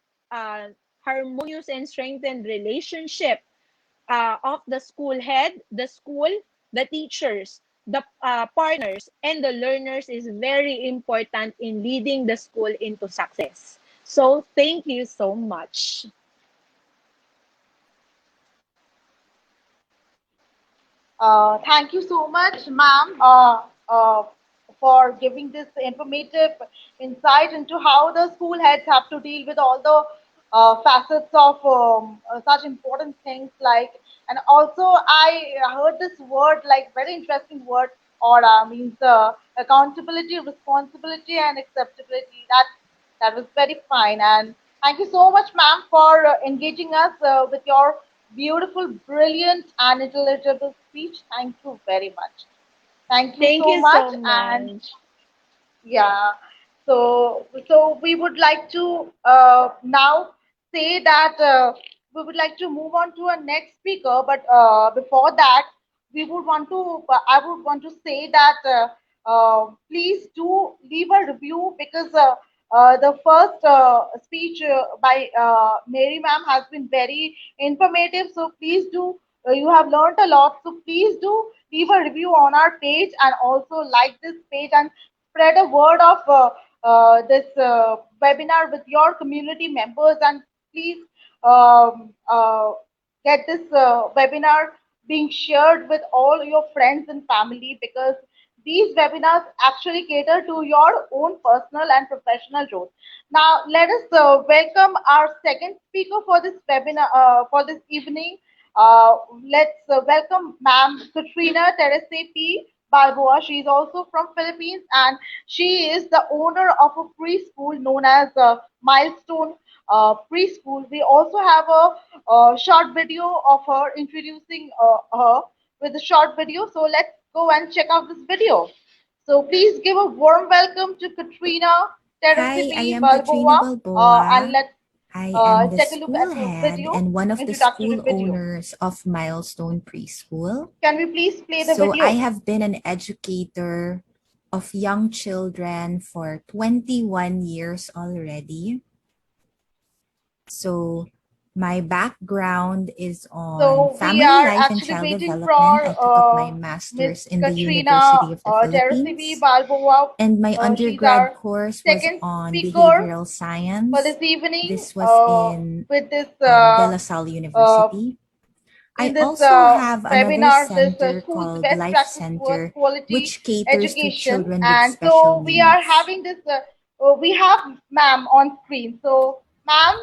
harmonious and strengthened relationship of the school head, the school, the teachers, the partners, and the learners is very important in leading the school into success. So thank you so much. Thank you so much, ma'am, for giving this informative insight into how the school heads have to deal with all the facets of such important things like, and also I heard this word, like very interesting word, or means accountability, responsibility, and acceptability. That was very fine. And thank you so much, ma'am, for engaging us with your beautiful, brilliant, and intelligible speech. Thank you very much. Thank you Thank so you much. so And much. yeah. So we would like to now say that we would like to move on to our next speaker. But before that, we would want to. I would want to say that please do leave a review because the first speech by Mary ma'am has been very informative. So please do. You have learned a lot. So please do leave a review on our page and also like this page and spread a word of this webinar with your community members, and please um, uh, get this webinar being shared with all your friends and family because these webinars actually cater to your own personal and professional growth. Now, let us welcome our second speaker for this webinar for this evening. Uh, let's welcome Ma'am Katrina Terese P. Balboa. She is also from Philippines and she is the owner of a preschool known as Milestone Preschool. We also have a short video of her introducing her with a short video. So let's go and check out this video. So please give a warm welcome to Katrina Hi, I Teresipi am Katrina Balboa and Balboa. let's I am the take a look school at the head video, and one of the introductory school video. owners of Milestone Preschool. Can we please play the So I video? have been an educator of young children for 21 years already. So my background is on So we family are life and actually child waiting development. for I took up my Miss master's in the Katrina University of the Teresipi Philippines. Balboa. And my She's undergrad our course was second on speaker behavioral for science. this evening This was in with this De La Salle uh, University. in I this also have another webinar, this center school's called best Life practice towards Center, quality which caters to education. children with And special so we are needs. having this. We have ma'am on screen. So ma'am,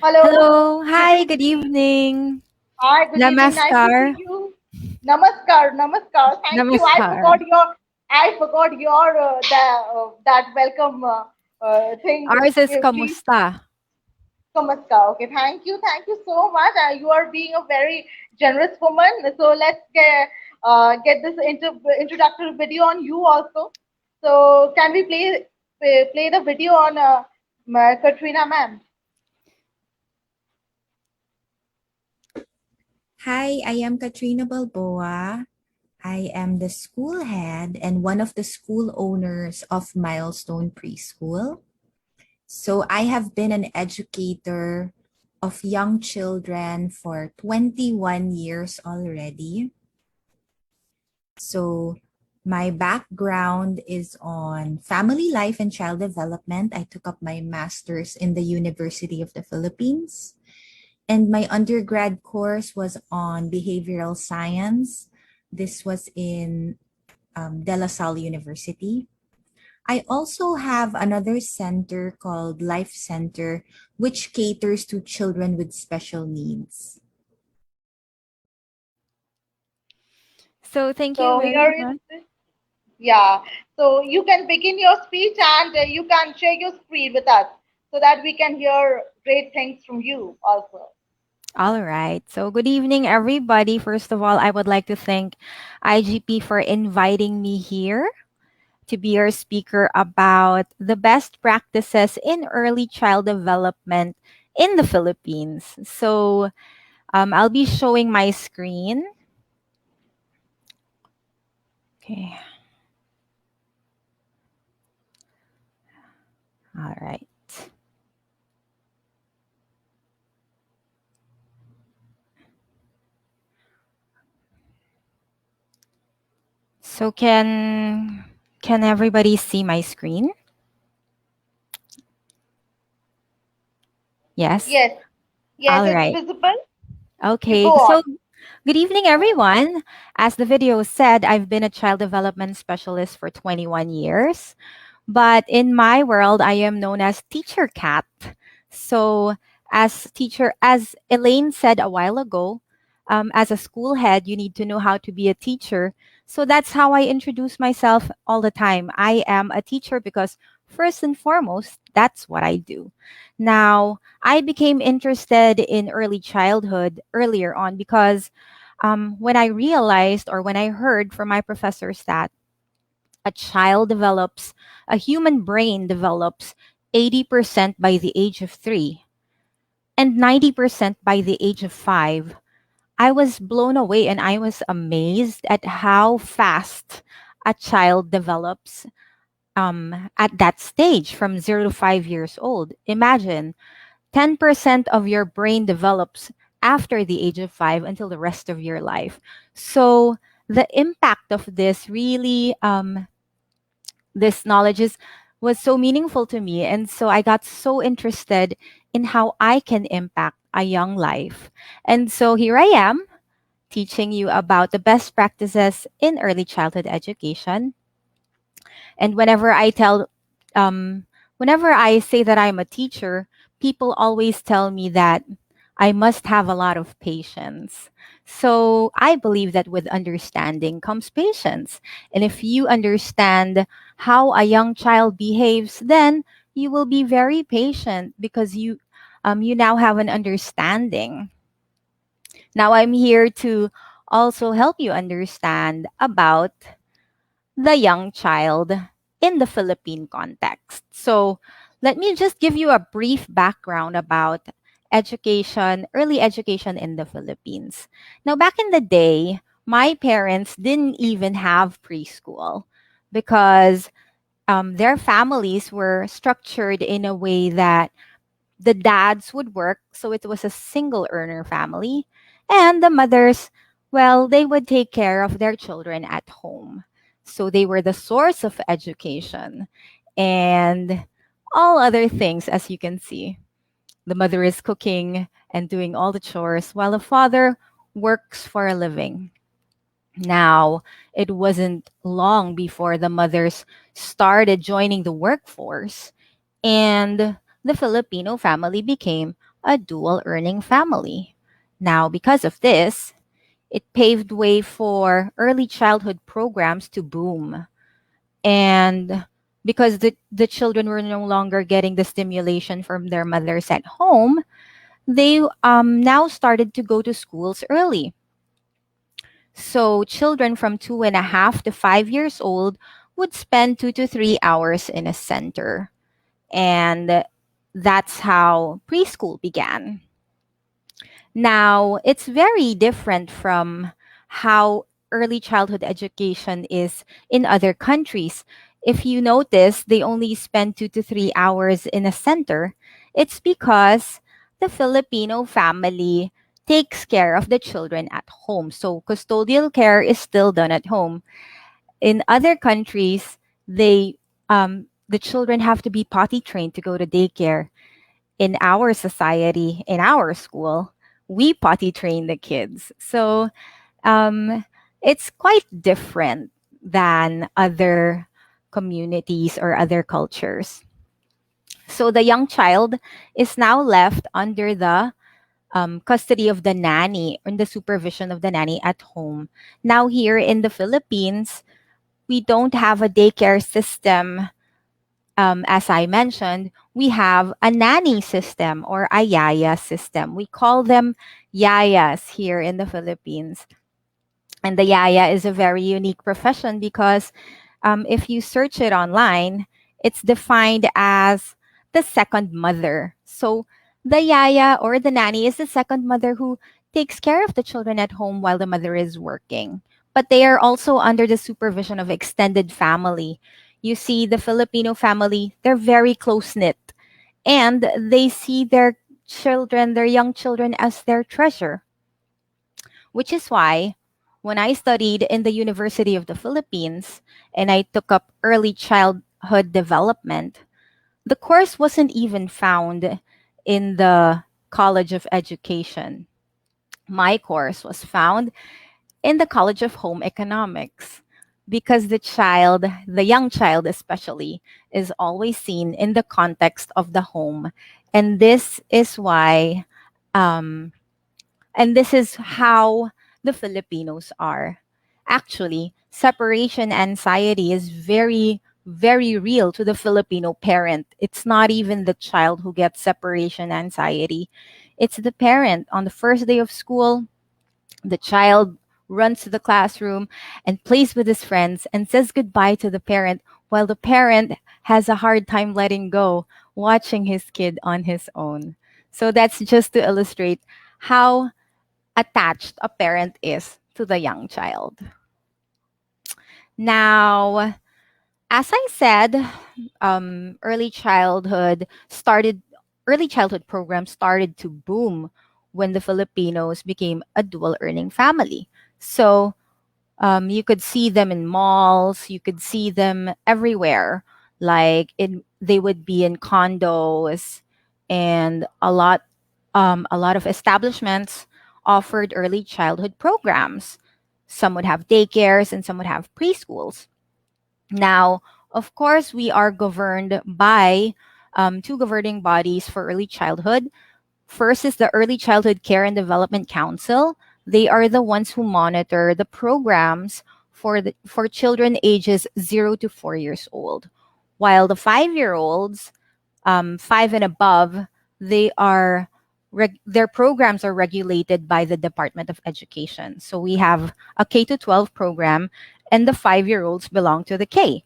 hello, Hello. good Hi, good evening. evening. Hi, good evening. Nice to see Namaskar. you. Namaskar, namaskar. Thank you. Namaskar. I forgot your that welcome thing. Ours is Please, kamusta. namaskar. Okay, thank you so much. You are being a very generous woman. So let's get this introductory video on you also. So can we play the video on Katrina, ma'am? Hi, I am Katrina Balboa. I am the school head and one of the school owners of Milestone Preschool. So I have been an educator of young children for 21 years already. So my background is on family life and child development. I took up my master's in the University of the Philippines. And my undergrad course was on behavioral science. This was in De La Salle University. I also have another center called Life Center, which caters to children with special needs. So thank you So very here much. is, yeah. So you can begin your speech and you can share your screen with us so that we can hear great things from you also. All right. So good evening, everybody. First of all, I would like to thank IGP for inviting me here to be your speaker about the best practices in early child development in the Philippines. So I'll be showing my screen. Okay. All right. So can everybody see my screen? Yes. Yes, yes, All it's right. visible. You Okay. go So on. good evening, everyone. As the video said, I've been a child development specialist for 21 years. But in my world, I am known as Teacher Cat. So, as Elaine said a while ago, as a school head, you need to know how to be a teacher. So that's how I introduce myself all the time. I am a teacher because, first and foremost, that's what I do. Now, I became interested in early childhood earlier on because when I realized or when I heard from my professors that a child develops, a human brain develops 80% by the age of 3 and 90% by the age of 5. I was blown away and I was amazed at how fast a child develops at that stage from 0 to 5 years old. Imagine 10% of your brain develops after the age of 5 until the rest of your life. So the impact of this really this knowledge was so meaningful to me. And so I got so interested in how I can impact a young life. And so here I am teaching you about the best practices in early childhood education. And whenever I say that I'm a teacher, people always tell me that I must have a lot of patience. So I believe that with understanding comes patience. And if you understand how a young child behaves, then you will be very patient because you now have an understanding. Now I'm here to also help you understand about the young child in the Philippine context. So, let me just give you a brief background about early education in the Philippines. Now, back in the day, my parents didn't even have preschool because their families were structured in a way that the dads would work, so it was a single earner family, and the mothers, well, they would take care of their children at home. So they were the source of education and all other things, as you can see. The mother is cooking and doing all the chores while the father works for a living. Now, it wasn't long before the mothers started joining the workforce, and the Filipino family became a dual earning family. Now, because of this, it paved way for early childhood programs to boom. And because the children were no longer getting the stimulation from their mothers at home, they now started to go to schools early. So children from 2.5 to 5 years old would spend 2 to 3 hours in a center. And that's how preschool began. Now, it's very different from how early childhood education is in other countries. If you notice, they only spend 2 to 3 hours in a center. It's because the Filipino family takes care of the children at home. So, custodial care is still done at home. In other countries, the children have to be potty trained to go to daycare. In our society, in our school, we potty train the kids. So um, it's quite different than other communities or other cultures. So the young child is now left under the custody of the nanny or the supervision of the nanny at home. Now, here in the Philippines, we don't have a daycare system. As I mentioned, we have a nanny system or a yaya system. We call them yayas here in the Philippines. And the yaya is a very unique profession because if you search it online, it's defined as the second mother. So the yaya or the nanny is the second mother who takes care of the children at home while the mother is working. But they are also under the supervision of extended family. You see, the Filipino family, they're very close knit and they see their children, their young children, as their treasure, which is why when I studied in the University of the Philippines and I took up early childhood development, the course wasn't even found in the College of Education. My course was found in the College of Home Economics because the young child especially, is always seen in the context of the home. And this is why um, and this is how the Filipinos are. Actually, separation anxiety is very, very real to the Filipino parent. It's not even the child who gets separation anxiety, it's the parent. On the first day of school, the child runs to the classroom and plays with his friends and says goodbye to the parent, while the parent has a hard time letting go, watching his kid on his own. So that's just to illustrate how attached a parent is to the young child. Now, as I said, early childhood programs started to boom when the Filipinos became a dual earning family. So you could see them in malls, you could see them everywhere. They would be in condos, and a lot of establishments offered early childhood programs. Some would have daycares and some would have preschools. Now, of course, we are governed by two governing bodies for early childhood. First is the Early Childhood Care and Development Council. They are the ones who monitor the programs for children ages 0 to 4 years old. While the 5-year-olds, 5 and above, they are their programs are regulated by the Department of Education. So we have a K to 12 program, and the 5-year-olds belong to the K.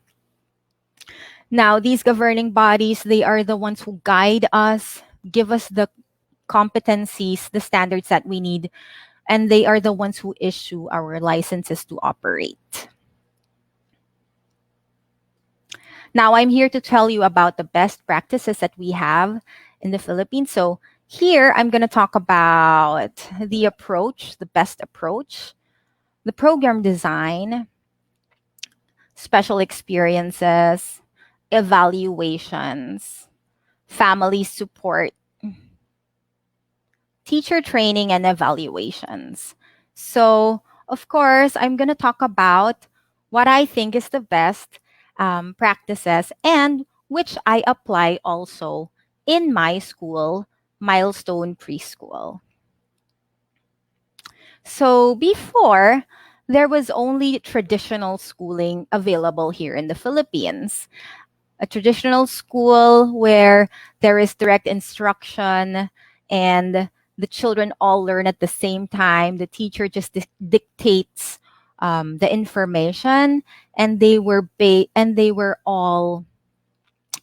Now, these governing bodies, they are the ones who guide us, give us the competencies, the standards that we need, and they are the ones who issue our licenses to operate. Now, I'm here to tell you about the best practices that we have in the Philippines. So, here I'm going to talk about the approach, the best approach, the program design, special experiences, evaluations, family support, teacher training, and evaluations. So, of course, I'm going to talk about what I think is the best practices and which I apply also in my school, Milestone Preschool. So, before, there was only traditional schooling available here in the Philippines. A traditional school where there is direct instruction and the children all learn at the same time. The teacher just dictates the information, and they were all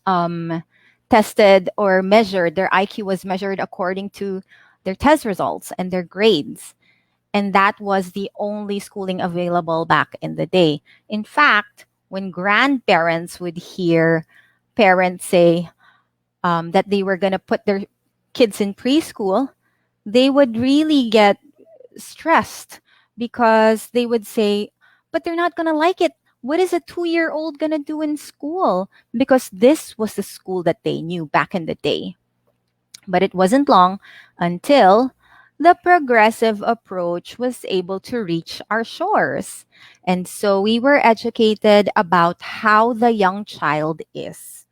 um, tested or measured. Their IQ was measured according to their test results and their grades. And that was the only schooling available back in the day. In fact, when grandparents would hear parents say that they were going to put their kids in preschool, they would really get stressed because they would say, but they're not going to like it. What is a 2-year old going to do in school? Because this was the school that they knew back in the day. But it wasn't long until the progressive approach was able to reach our shores. And so we were educated about how the young child is.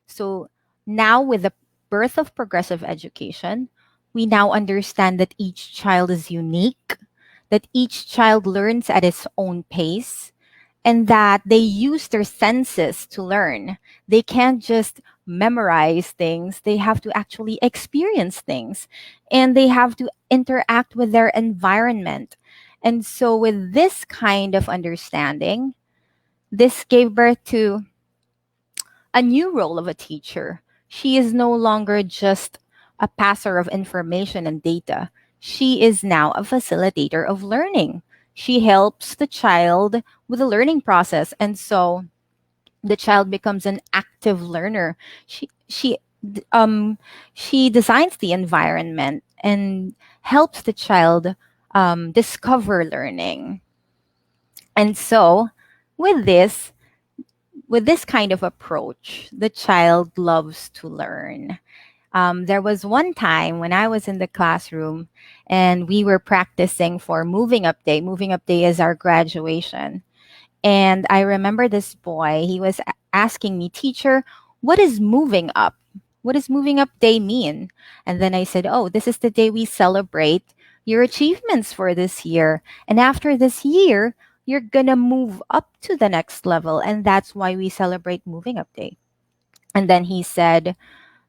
So now, with the birth of progressive education, we now understand that each child is unique, that each child learns at its own pace, and that they use their senses to learn. They can't just memorize things, they have to actually experience things, and they have to interact with their environment. And so, with this kind of understanding, this gave birth to a new role of a teacher. She is no longer just a passer of information and data. She is now a facilitator of learning. She helps the child with the learning process. And so the child becomes an active learner. She designs the environment and helps the child discover learning. And so with this kind of approach, the child loves to learn. There was one time when I was in the classroom and we were practicing for moving up day. Moving up day is our graduation. And I remember this boy, he was asking me, "Teacher, what is moving up? What does moving up day mean?" And then I said, "Oh, this is the day we celebrate your achievements for this year. And after this year, you're going to move up to the next level. And that's why we celebrate moving up day." And then he said,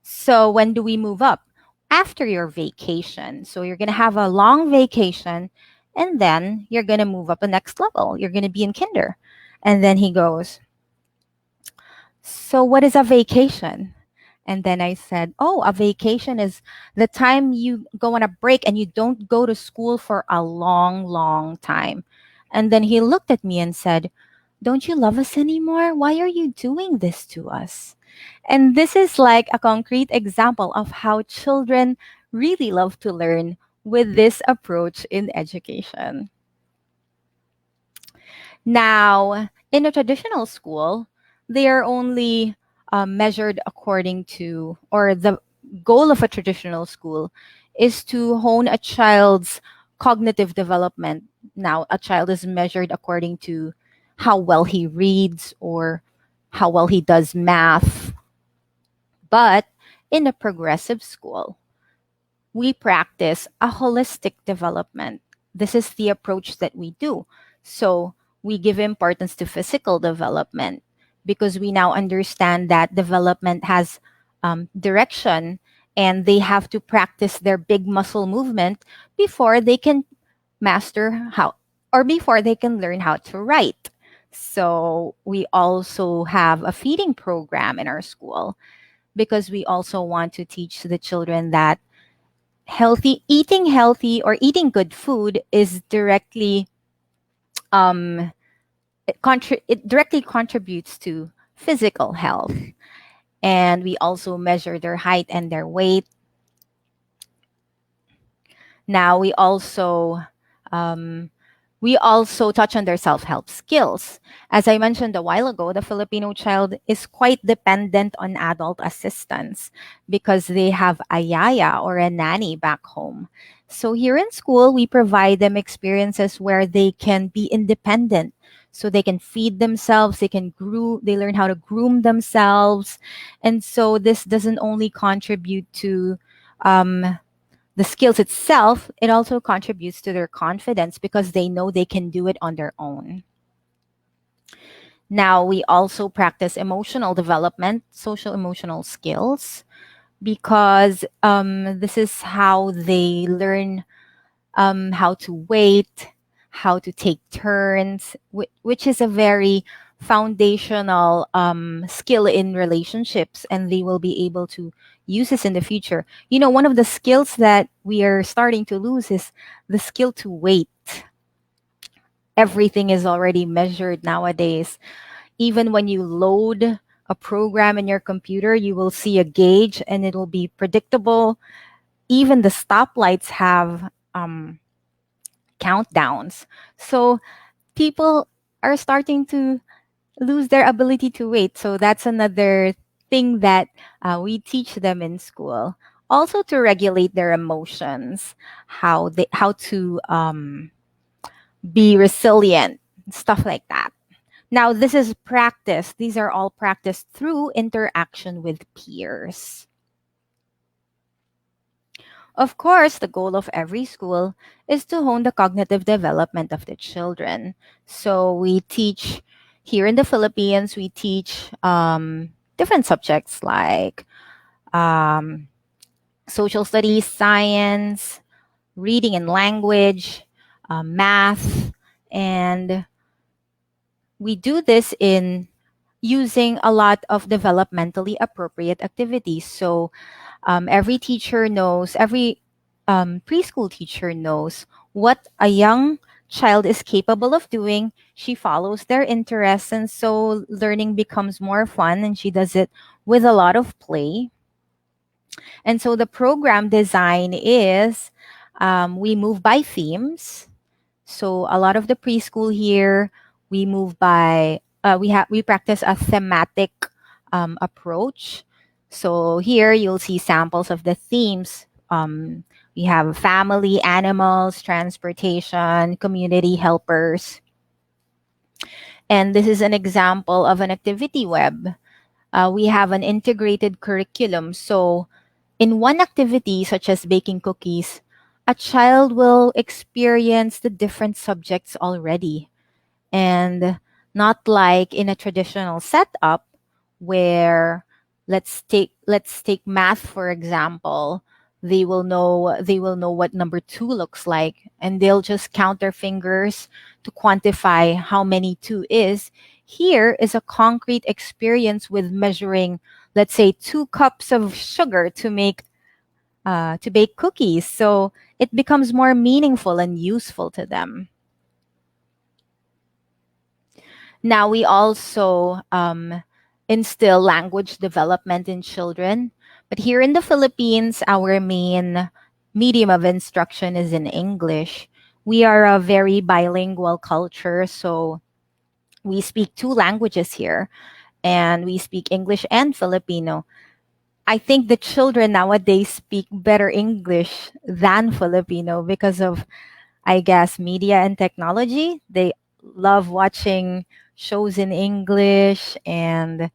"So when do we move up?" "After your vacation. So you're going to have a long vacation and then you're going to move up the next level. You're going to be in kinder." And then he goes, "So what is a vacation?" And then I said, "Oh, a vacation is the time you go on a break and you don't go to school for a long, long time." And then he looked at me and said, "Don't you love us anymore? Why are you doing this to us?" And this is like a concrete example of how children really love to learn with this approach in education. Now, in a traditional school, they are only measured according to, or the goal of a traditional school is to hone a child's cognitive development. Now, a child is measured according to how well he reads or how well he does math. But in a progressive school, we practice a holistic development. This is the approach that we do. So we give importance to physical development because we now understand that development has direction and they have to practice their big muscle movement before they can master how or before they can learn how to write. So we also have a feeding program in our school because we also want to teach the children that healthy or eating good food is directly um it directly contributes to physical health. And we also measure their height and their weight. Now um, we also touch on their self-help skills. As I mentioned a while ago, the Filipino child is quite dependent on adult assistance because they have a yaya or a nanny back home. So here in school, we provide them experiences where they can be independent. So they can feed themselves, they learn how to groom themselves. And so this doesn't only contribute to um, the skills itself, it also contributes to their confidence because they know they can do it on their own. Now, we also practice emotional development, social emotional skills, because this is how they learn how to wait, how to take turns, which is a very foundational skill in relationships, and they will be able to use this in the future. You know, one of the skills that we are starting to lose is the skill to wait. Everything is already measured nowadays. Even when you load a program in your computer, you will see a gauge and it'll be predictable. Even the stoplights have countdowns. So people are starting to lose their ability to wait. So that's another thing that we teach them in school. also to regulate their emotions, how to be resilient, stuff like that. Now, this is practice. These are all practiced through interaction with peers. Of course, the goal of every school is to hone the cognitive development of the children. So we teach here in the Philippines, we teach different subjects like um, social studies, science, reading and language, math, and we do this in using a lot of developmentally appropriate activities. So every teacher knows, every preschool teacher knows what a young child is capable of doing. She follows their interests, and so learning becomes more fun, and she does it with a lot of play. And so the program design is we move by themes. So a lot of the preschool here, we move by we practice a thematic approach. So here you'll see samples of the themes. We have family, animals, transportation, community helpers, and this is an example of an activity web. We have an integrated curriculum. So in one activity, such as baking cookies, a child will experience the different subjects already, and not like in a traditional setup where let's take math for example. They will know what number 2 looks like, and they'll just count their fingers to quantify how many 2 is. Here is a concrete experience with measuring, let's say, 2 cups of sugar to bake cookies, so it becomes more meaningful and useful to them. Now, we also instill language development in children. But here in the Philippines, our main medium of instruction is in English. We are a very bilingual culture, so we speak 2 languages here, and we speak English and Filipino. I think the children nowadays speak better English than Filipino because of, I guess, media and technology. They love watching shows in English, and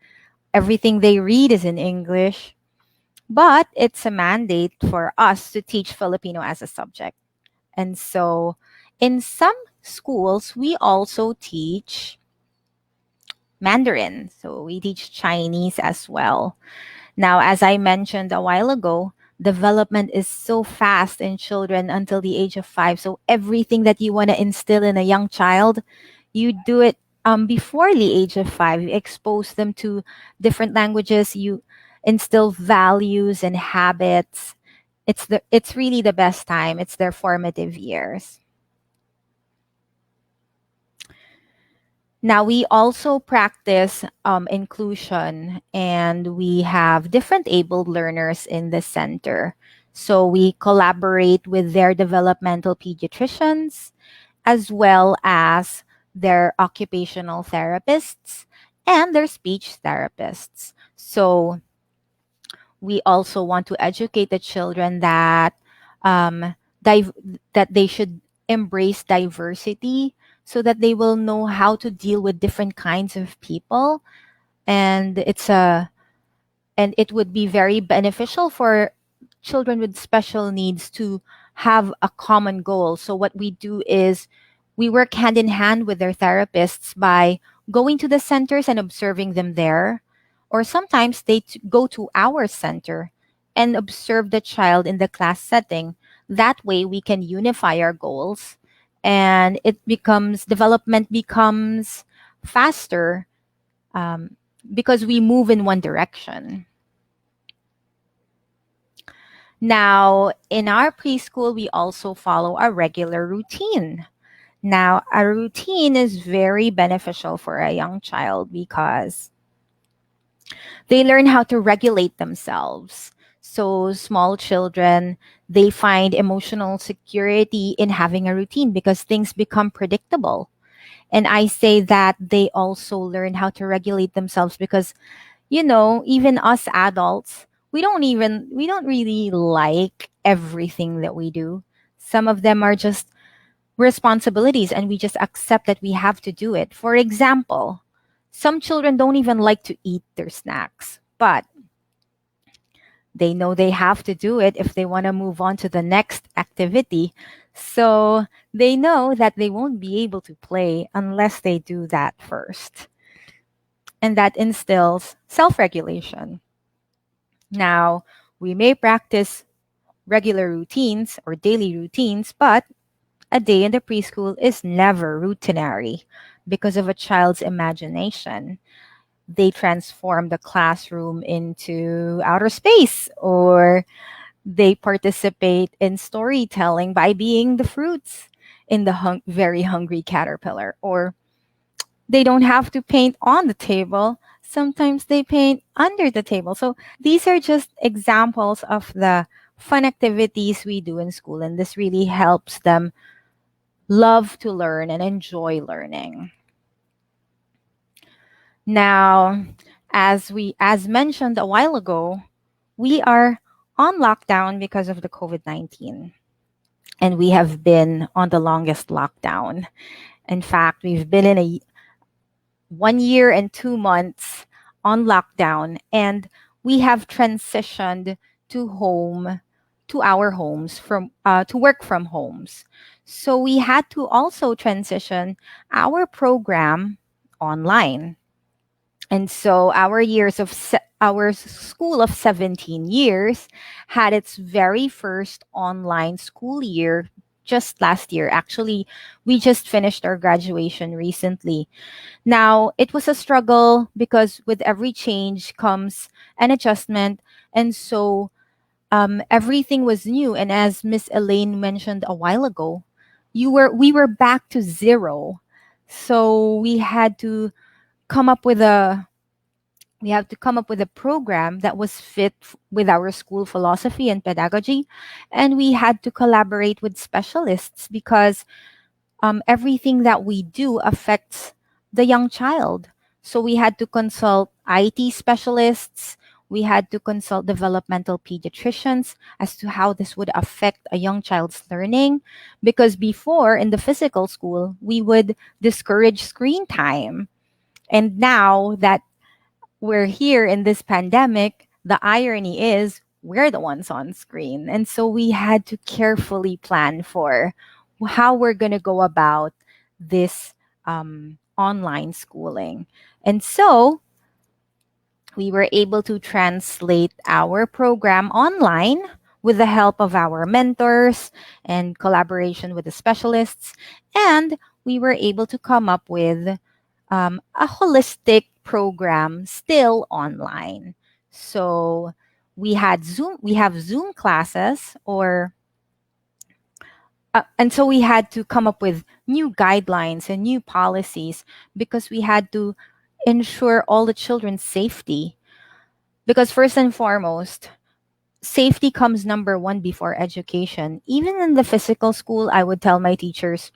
everything they read is in English. But it's a mandate for us to teach Filipino as a subject. And so in some schools, we also teach Mandarin. So we teach Chinese as well. Now, as I mentioned a while ago, development is so fast in children until the age of 5. So everything that you want to instill in a young child, you do it before the age of 5. You expose them to different languages. You instill values and habits. It's really the best time. It's their formative years. Now, we also practice inclusion, and we have different abled learners in the center. So we collaborate with their developmental pediatricians as well as their occupational therapists and their speech therapists. So we also want to educate the children that um, div- that they should embrace diversity so that they will know how to deal with different kinds of people, and it would be very beneficial for children with special needs to have a common goal. So what we do is we work hand in hand with their therapists by going to the centers and observing them there, or sometimes they go to our center and observe the child in the class setting. That way we can unify our goals, and development becomes faster, um, because we move in one direction. Now, in our preschool, we also follow a regular routine. Now, a routine is very beneficial for a young child because they learn how to regulate themselves. So, small children, they find emotional security in having a routine because things become predictable. And I say that they also learn how to regulate themselves because, even us adults, We don't really like everything that we do. Some of them are just responsibilities and we just accept that we have to do it. For example, some children don't even like to eat their snacks, but they know they have to do it if they want to move on to the next activity. So they know that they won't be able to play unless they do that first. And that instills self regulation. Now, we may practice regular routines or daily routines, but a day in the preschool is never routinary because of a child's imagination. They transform the classroom into outer space, or they participate in storytelling by being the fruits in the very hungry caterpillar, or they don't have to paint on the table. Sometimes they paint under the table. So these are just examples of the fun activities we do in school, and this really helps them love to learn and enjoy learning. Now, as mentioned a while ago, we are on lockdown because of the COVID-19, and we have been on the longest lockdown. In fact, we've been in a 1 year and 2 months on lockdown, and we have transitioned to home to our homes from to work from homes. So we had to also transition our program online. And so our school of 17 years had its very first online school year just last year. Actually, we just finished our graduation recently. Now, it was a struggle because with every change comes an adjustment. And so everything was new. And as Miss Elaine mentioned a while ago, we were back to zero. So come up with a we have to come up with a program that was with our school philosophy and pedagogy. And we had to collaborate with specialists because everything that we do affects the young child. So we had to consult IT specialists, we had to consult developmental pediatricians as to how this would affect a young child's learning. Because before in the physical school, we would discourage screen time. And now that we're here in this pandemic, the irony is we're the ones on screen. And so we had to carefully plan for how we're going to go about this online schooling. And so we were able to translate our program online with the help of our mentors and collaboration with the specialists. And we were able to come up with a holistic program still online. So we have Zoom classes, and so we had to come up with new guidelines and new policies because we had to ensure all the children's safety. Because first and foremost, safety comes number one before education. Even in the physical school, I would tell my teachers,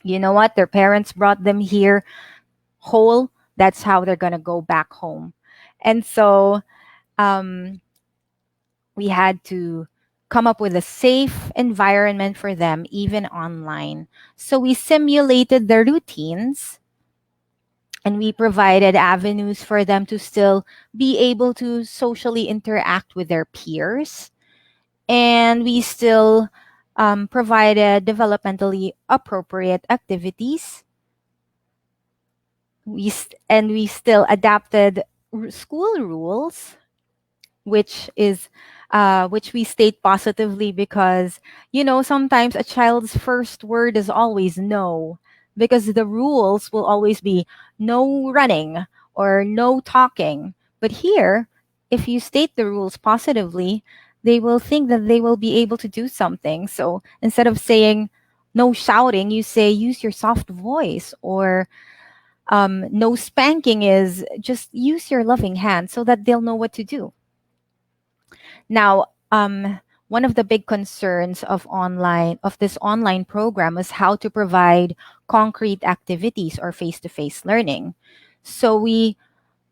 you know what, their parents brought them here whole, that's how they're going to go back home. And so um, we had to come up with a safe environment for them, even online. So we simulated their routines and we provided avenues for them to still be able to socially interact with their peers. And we still provided developmentally appropriate activities. We still adapted school rules, which we state positively because sometimes a child's first word is always no, because the rules will always be no running or no talking. But here, if you state the rules positively, they will think that they will be able to do something. So instead of saying no shouting, you say use your soft voice, or no spanking is just use your loving hand, so that they'll know what to do. Now, one of the big concerns of this online program is how to provide concrete activities or face-to-face learning. So we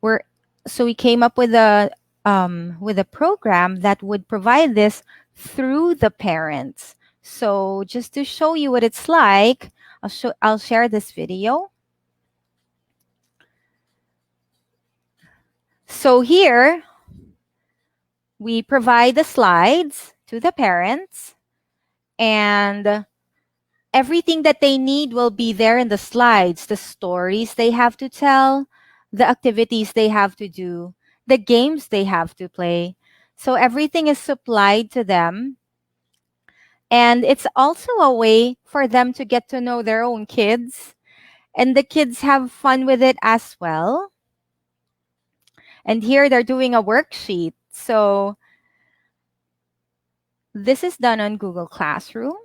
were so we came up with with a program that would provide this through the parents. So just to show you what it's like, I'll share this video. So here we provide the slides to the parents, and everything that they need will be there in the slides. The stories they have to tell, the activities they have to do, the games they have to play. So everything is supplied to them. And it's also a way for them to get to know their own kids. And the kids have fun with it as well. And here they're doing a worksheet. So this is done on Google Classroom.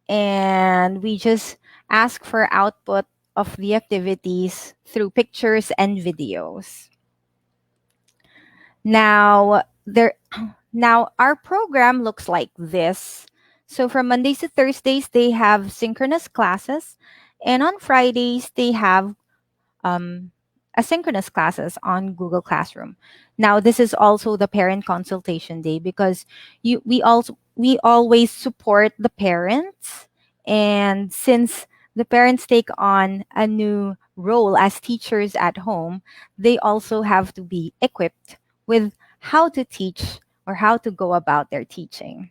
And we just ask for output of the activities through pictures and videos. Now, now our program looks like this. So from Mondays to Thursdays, they have synchronous classes, and on Fridays they have um, asynchronous classes on Google Classroom. Now, this is also the parent consultation day because we always support the parents, and since the parents take on a new role as teachers at home, they also have to be equipped with how to teach or how to go about their teaching.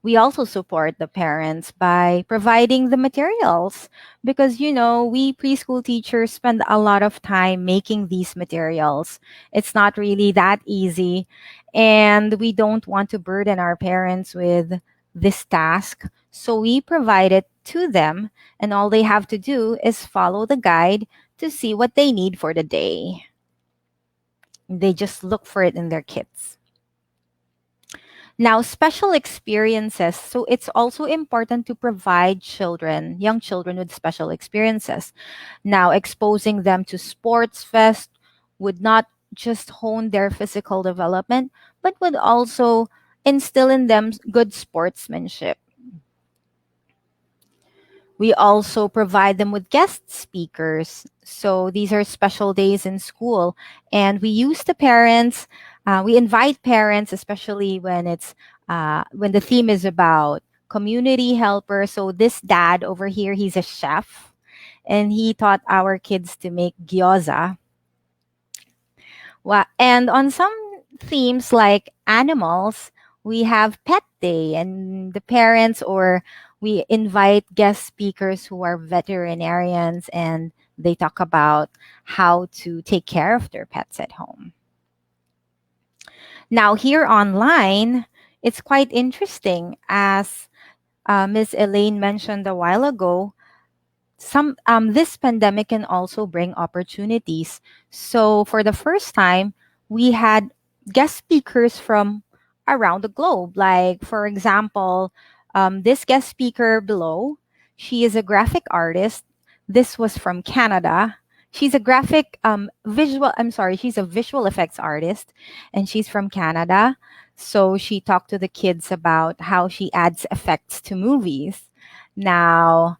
We also support the parents by providing the materials because, we preschool teachers spend a lot of time making these materials. It's not really that easy, and we don't want to burden our parents with this task. So we provide it to them, and all they have to do is follow the guide to see what they need for the day. They just look for it in their kits. Now, special experiences. So it's also important to provide young children with special experiences. Now, exposing them to sports fest would not just hone their physical development, but would also instill in them good sportsmanship. We also provide them with guest speakers. So these are special days in school, and we invite parents, especially when the theme is about community helper. So this dad over here, he's a chef, and he taught our kids to make gyoza. And on some themes like animals, we have pet day, and the parents or we invite guest speakers who are veterinarians, and they talk about how to take care of their pets at home. Now, here online, it's quite interesting. As Ms. Elaine mentioned a while ago, this pandemic can also bring opportunities. So for the first time, we had guest speakers from around the globe. Like, for example, this guest speaker below, she is a graphic artist. This was from Canada. She's a she's a visual effects artist, and she's from Canada. So she talked to the kids about how she adds effects to movies. Now,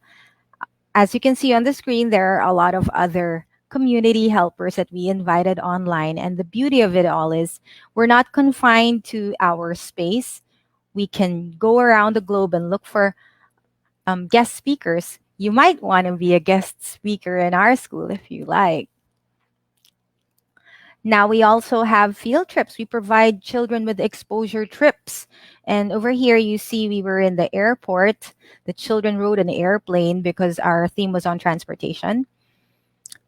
as you can see on the screen, there are a lot of other community helpers that we invited online. And the beauty of it all is we're not confined to our space. We can go around the globe and look for guest speakers. You might want to be a guest speaker in our school if you like. Now we also have field trips. We provide children with exposure trips. And over here, you see we were in the airport. The children rode an airplane because our theme was on transportation.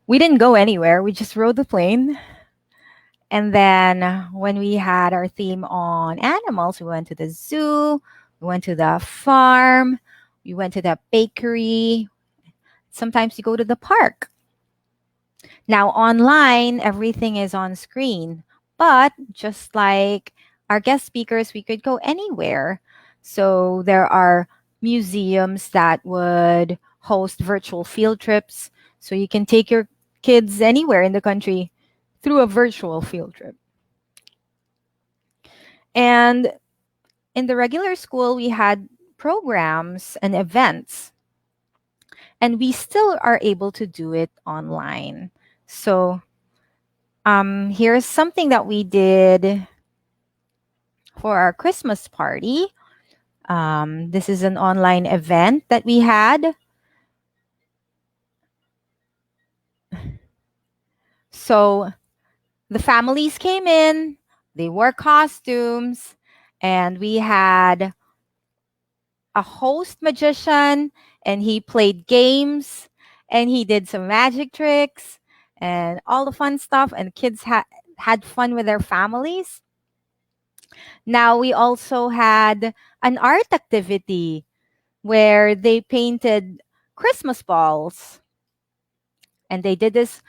We didn't go anywhere. We just rode the plane. And then when we had our theme on animals, we went to the zoo, we went to the farm, we went to the bakery. Sometimes you go to the park. Now, online, everything is on screen. But just like our guest speakers, we could go anywhere. So there are museums that would host virtual field trips. So you can take your kids anywhere in the country through a virtual field trip. And in the regular school, we had programs and events, and we still are able to do it online. So Here's something that we did for our Christmas party. This is an online event that we had. So the families came in, they wore costumes, and we had a host magician, and he played games, and he did some magic tricks and all the fun stuff, and kids had fun with their families. Now we also had an art activity where they painted Christmas balls, and they did this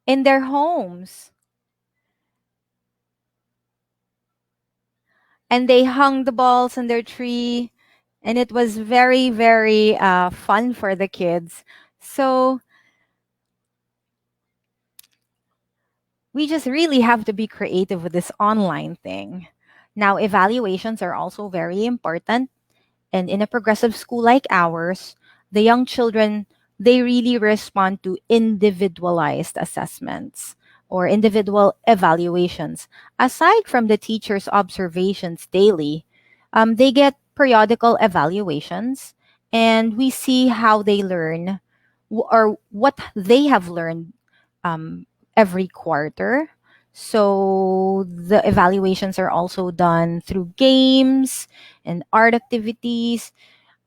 in their homes, and they hung the balls on their tree, and it was very, very fun for the kids. So we just really have to be creative with this online thing. Now, evaluations are also very important. And in a progressive school like ours, the young children, they really respond to individualized assessments or individual evaluations. Aside from the teacher's observations daily, they get periodical evaluations, and we see how they learn or what they have learned um, every quarter. So the evaluations are also done through games and art activities.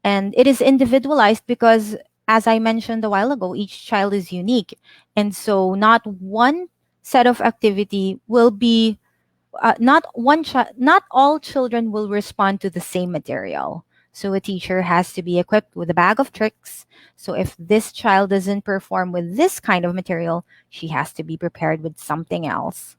And it is individualized because, as I mentioned a while ago, each child is unique. And so not one set of activity will be not all children will respond to the same material. So a teacher has to be equipped with a bag of tricks. So if this child doesn't perform with this kind of material, she has to be prepared with something else.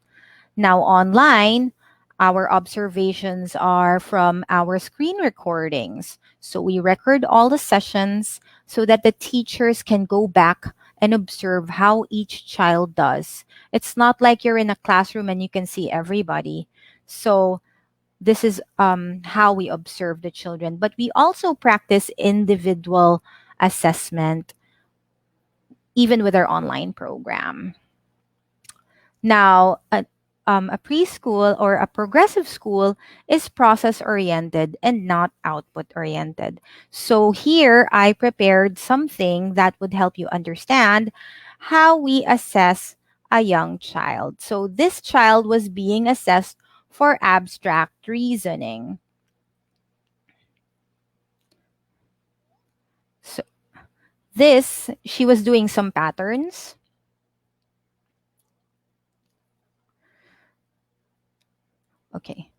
Now, online, our observations are from our screen recordings. So we record all the sessions so that the teachers can go back and observe how each child does. It's not like you're in a classroom and you can see everybody. So this is how we observe the children. But we also practice individual assessment even with our online program. Now, a preschool or a progressive school is process oriented and not output oriented. So, here I prepared something that would help you understand how we assess a young child. So, this child was being assessed for abstract reasoning. So, she was doing some patterns. Okay.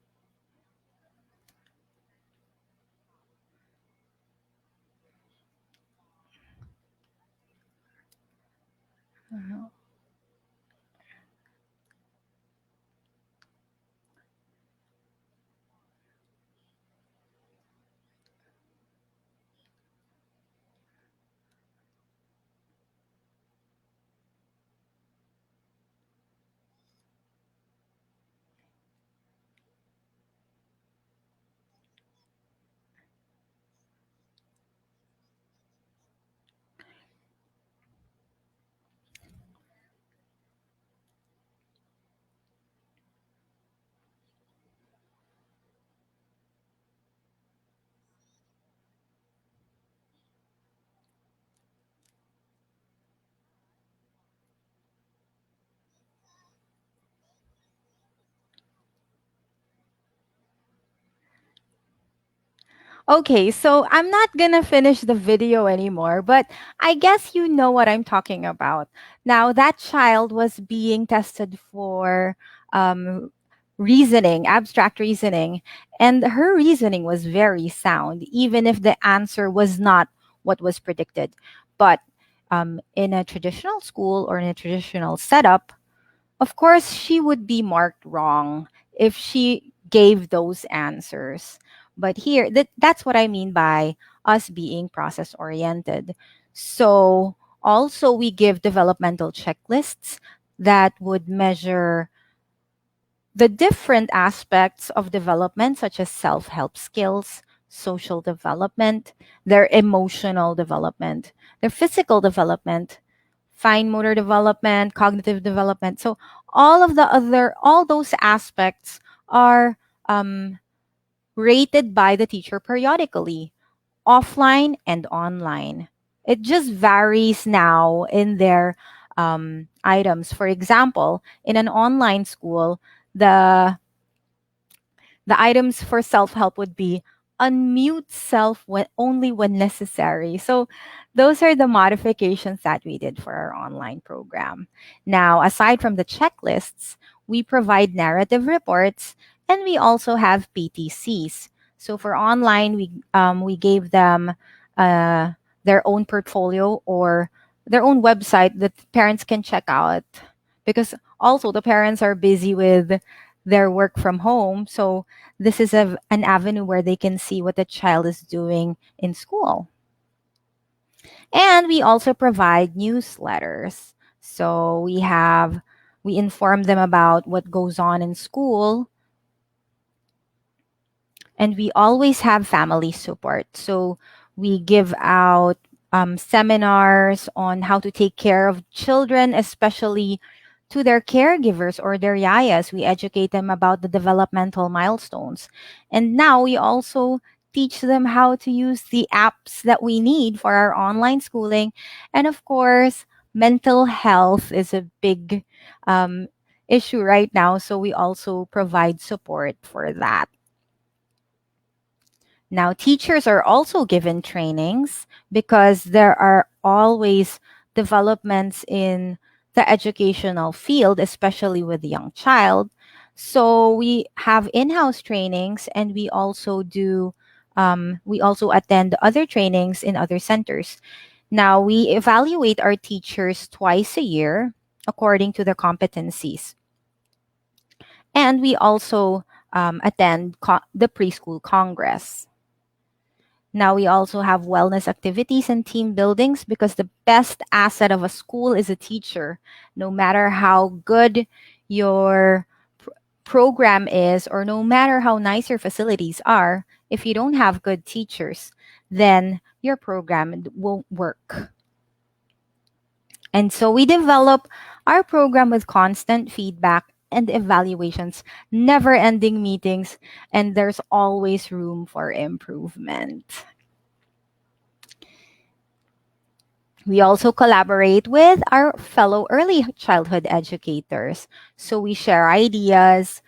Okay, so I'm not gonna finish the video anymore, but I guess you know what I'm talking about. Now, that child was being tested for um, reasoning, abstract reasoning, and her reasoning was very sound, even if the answer was not what was predicted. But in a traditional school or in a traditional setup, of course, she would be marked wrong if she gave those answers. But here, that's what I mean by us being process oriented. So, also, we give developmental checklists that would measure the different aspects of development, such as self help skills, social development, their emotional development, their physical development, fine motor development, cognitive development. So all those aspects are um, rated by the teacher periodically, offline and online. It just varies now in their items. For example, in an online school, the the items for self help would be unmute self when only when necessary. So those are the modifications that we did for our online program. Now, aside from the checklists, we provide narrative reports and we also have PTCs. So for online, we gave them uh, their own portfolio or their own website that parents can check out because also the parents are busy with their work from home. So this is an avenue where they can see what the child is doing in school. And we also provide newsletters. So we inform them about what goes on in school, and we always have family support. So we give out seminars on how to take care of children, especially to their caregivers or their yayas. We educate them about the developmental milestones. And now we also teach them how to use the apps that we need for our online schooling. And of course, mental health is a big um, issue right now. So we also provide support for that. Now, teachers are also given trainings because there are always developments in the educational field, especially with the young child. So we have in-house trainings, and we also attend other trainings in other centers. Now we evaluate our teachers twice a year according to their competencies, and we also attend the preschool congress. Now we also have wellness activities and team buildings because the best asset of a school is a teacher. No matter how good your program is or no matter how nice your facilities are, if you don't have good teachers, then your program won't work. And so we develop our program with constant feedback and evaluations, never ending meetings, and there's always room for improvement. We also collaborate with our fellow early childhood educators. So we share ideas,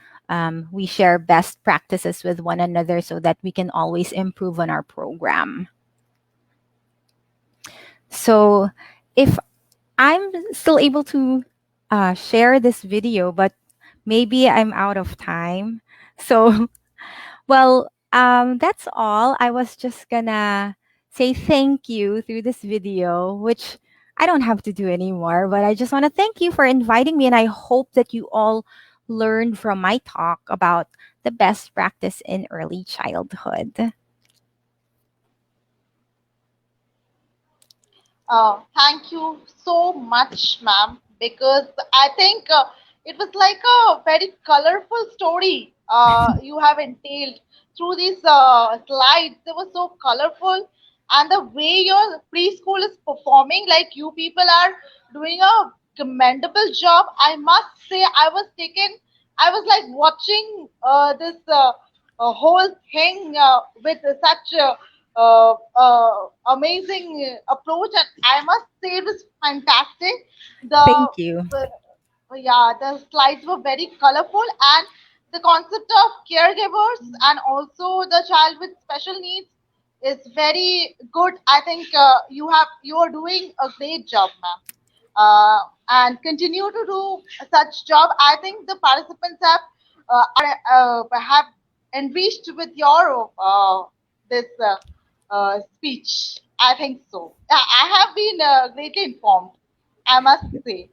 we share best practices with one another so that we can always improve on our program. So if I'm still able to share this video, but maybe I'm out of time. So well, that's all. I was just gonna say thank you through this video, which I don't have to do anymore, but I just want to thank you for inviting me. And I hope that you all learned from my talk about the best practice in early childhood. Thank you so much, ma'am, because I think it was like a very colorful story you have entailed through these slides. They were so colorful, and the way your preschool is performing, like you people are doing a commendable job. I must say, I was like watching this whole thing with such amazing approach, and I must say it was fantastic. Thank The you. yeah, the slides were very colorful, and the concept of caregivers and also the child with special needs is very good. I think you are doing a great job, ma'am, and continue to do such job. I think the participants have enriched with your this speech. I think so. I have been greatly informed. I must say.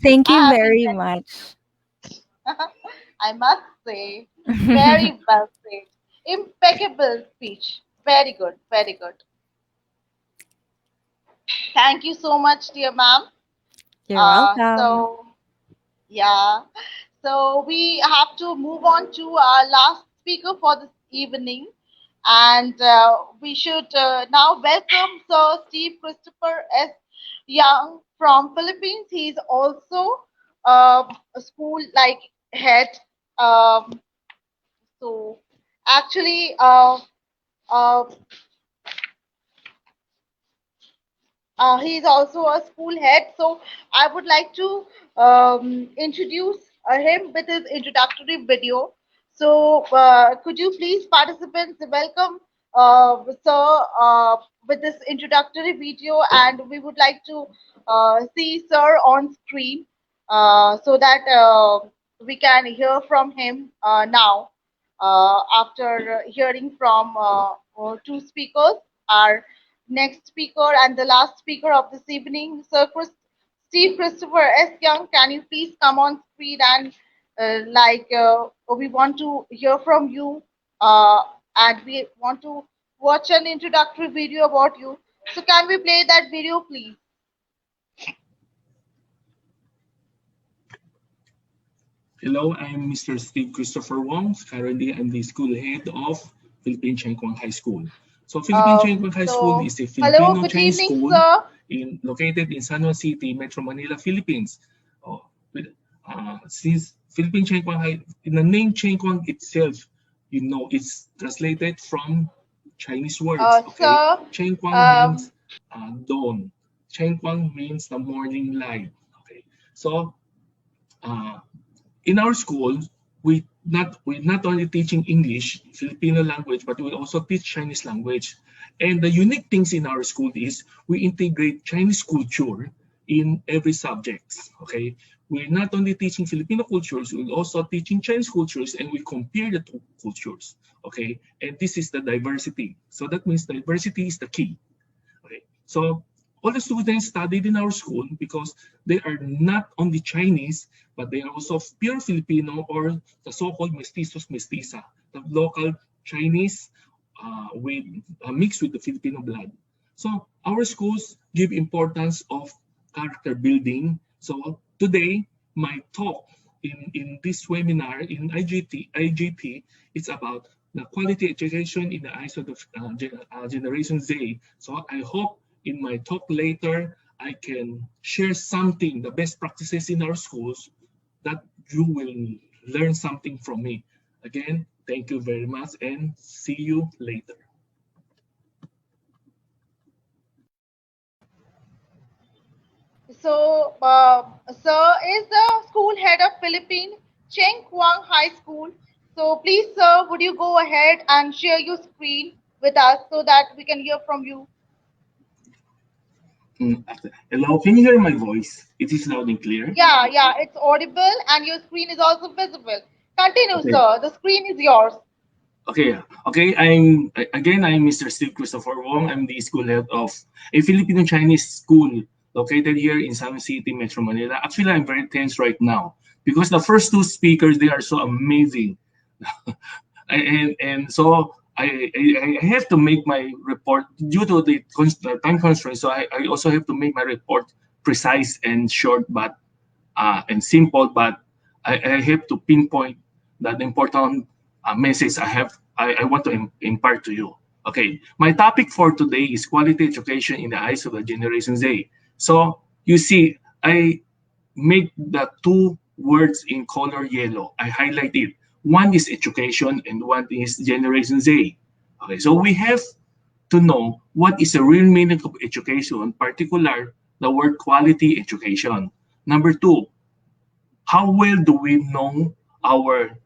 Thank you I have been very much. I must say, very well said. Impeccable speech. Very good, very good. Thank you so much, dear ma'am. You're Uh, welcome. so, yeah. So we have to move on to our last speaker for this evening. And we should now welcome Sir Steve Christopher S. Young from Philippines. He's also a school like head. Um, so actually, uh, he's also a school head. So I would like to introduce him with his introductory video. So could you please, participants, welcome Sir with this introductory video, and we would like to see Sir on screen so that we can hear from him now after hearing from two speakers. Our next speaker and the last speaker of this evening, Sir Steve Christopher S. Young. Can you please come on screen and we want to hear from you and we want to watch an introductory video about you. So can we play that video, please? Hello, I'm Mr. Steve Christopher Wong. Currently, I'm the school head of Philippine Changkwang High School. So, Philippine Changkwang High School So is a hello, Filipino good Chinese evening, school sir. located in San Juan City, Metro Manila, Philippines. Oh, since Philippine Changkwang High, in the name Changkwang itself, you know, it's translated from Chinese words. Okay, Sir, Changkwang um, means dawn. Changkwang means the morning light. Okay, so. Uh, in our school, we're not only teaching English, Filipino language, but we also teach Chinese language. And the unique things in our school is we integrate Chinese culture in every subject. Okay, we're not only teaching Filipino cultures, we're also teaching Chinese cultures, and we compare the two cultures. Okay, and this is the diversity. So that means diversity is the key. Okay, so all the students studied in our school because they are not only Chinese, but they are also pure Filipino or the so-called mestizos mestiza, the local Chinese with mixed with the Filipino blood. So our schools give importance of character building. So today, my talk in this webinar in IGP, it's about the quality education in the eyes of the Generation Z. So I hope in my talk later, I can share something, the best practices in our schools that you will learn something from me. Again, thank you very much and see you later. So, sir is the school head of Philippine Cheng Kuang High School. So, please, sir, would you go ahead and share your screen with us so that we can hear from you? Hello, can you hear my voice? It is loud and clear. Yeah, it's audible and your screen is also visible. Continue, Okay. sir. The screen is yours. Okay. I'm Mr. Steve Christopher Wong. I'm the school head of a Filipino Chinese school located here in San City, Metro Manila. Actually, I'm very tense right now because the first two speakers they are so amazing, and so I have to make my report due to the time constraint. So I also have to make my report precise and short, but and simple, but I have to pinpoint that important message I want to impart to you. Okay, my topic for today is quality education in the eyes of the Generation Z. So you see, I make the two words in color yellow. I highlight it. One is education and one is Generation Z. Okay, so we have to know what is the real meaning of education, in particular the word quality education. Number two, how well do we know our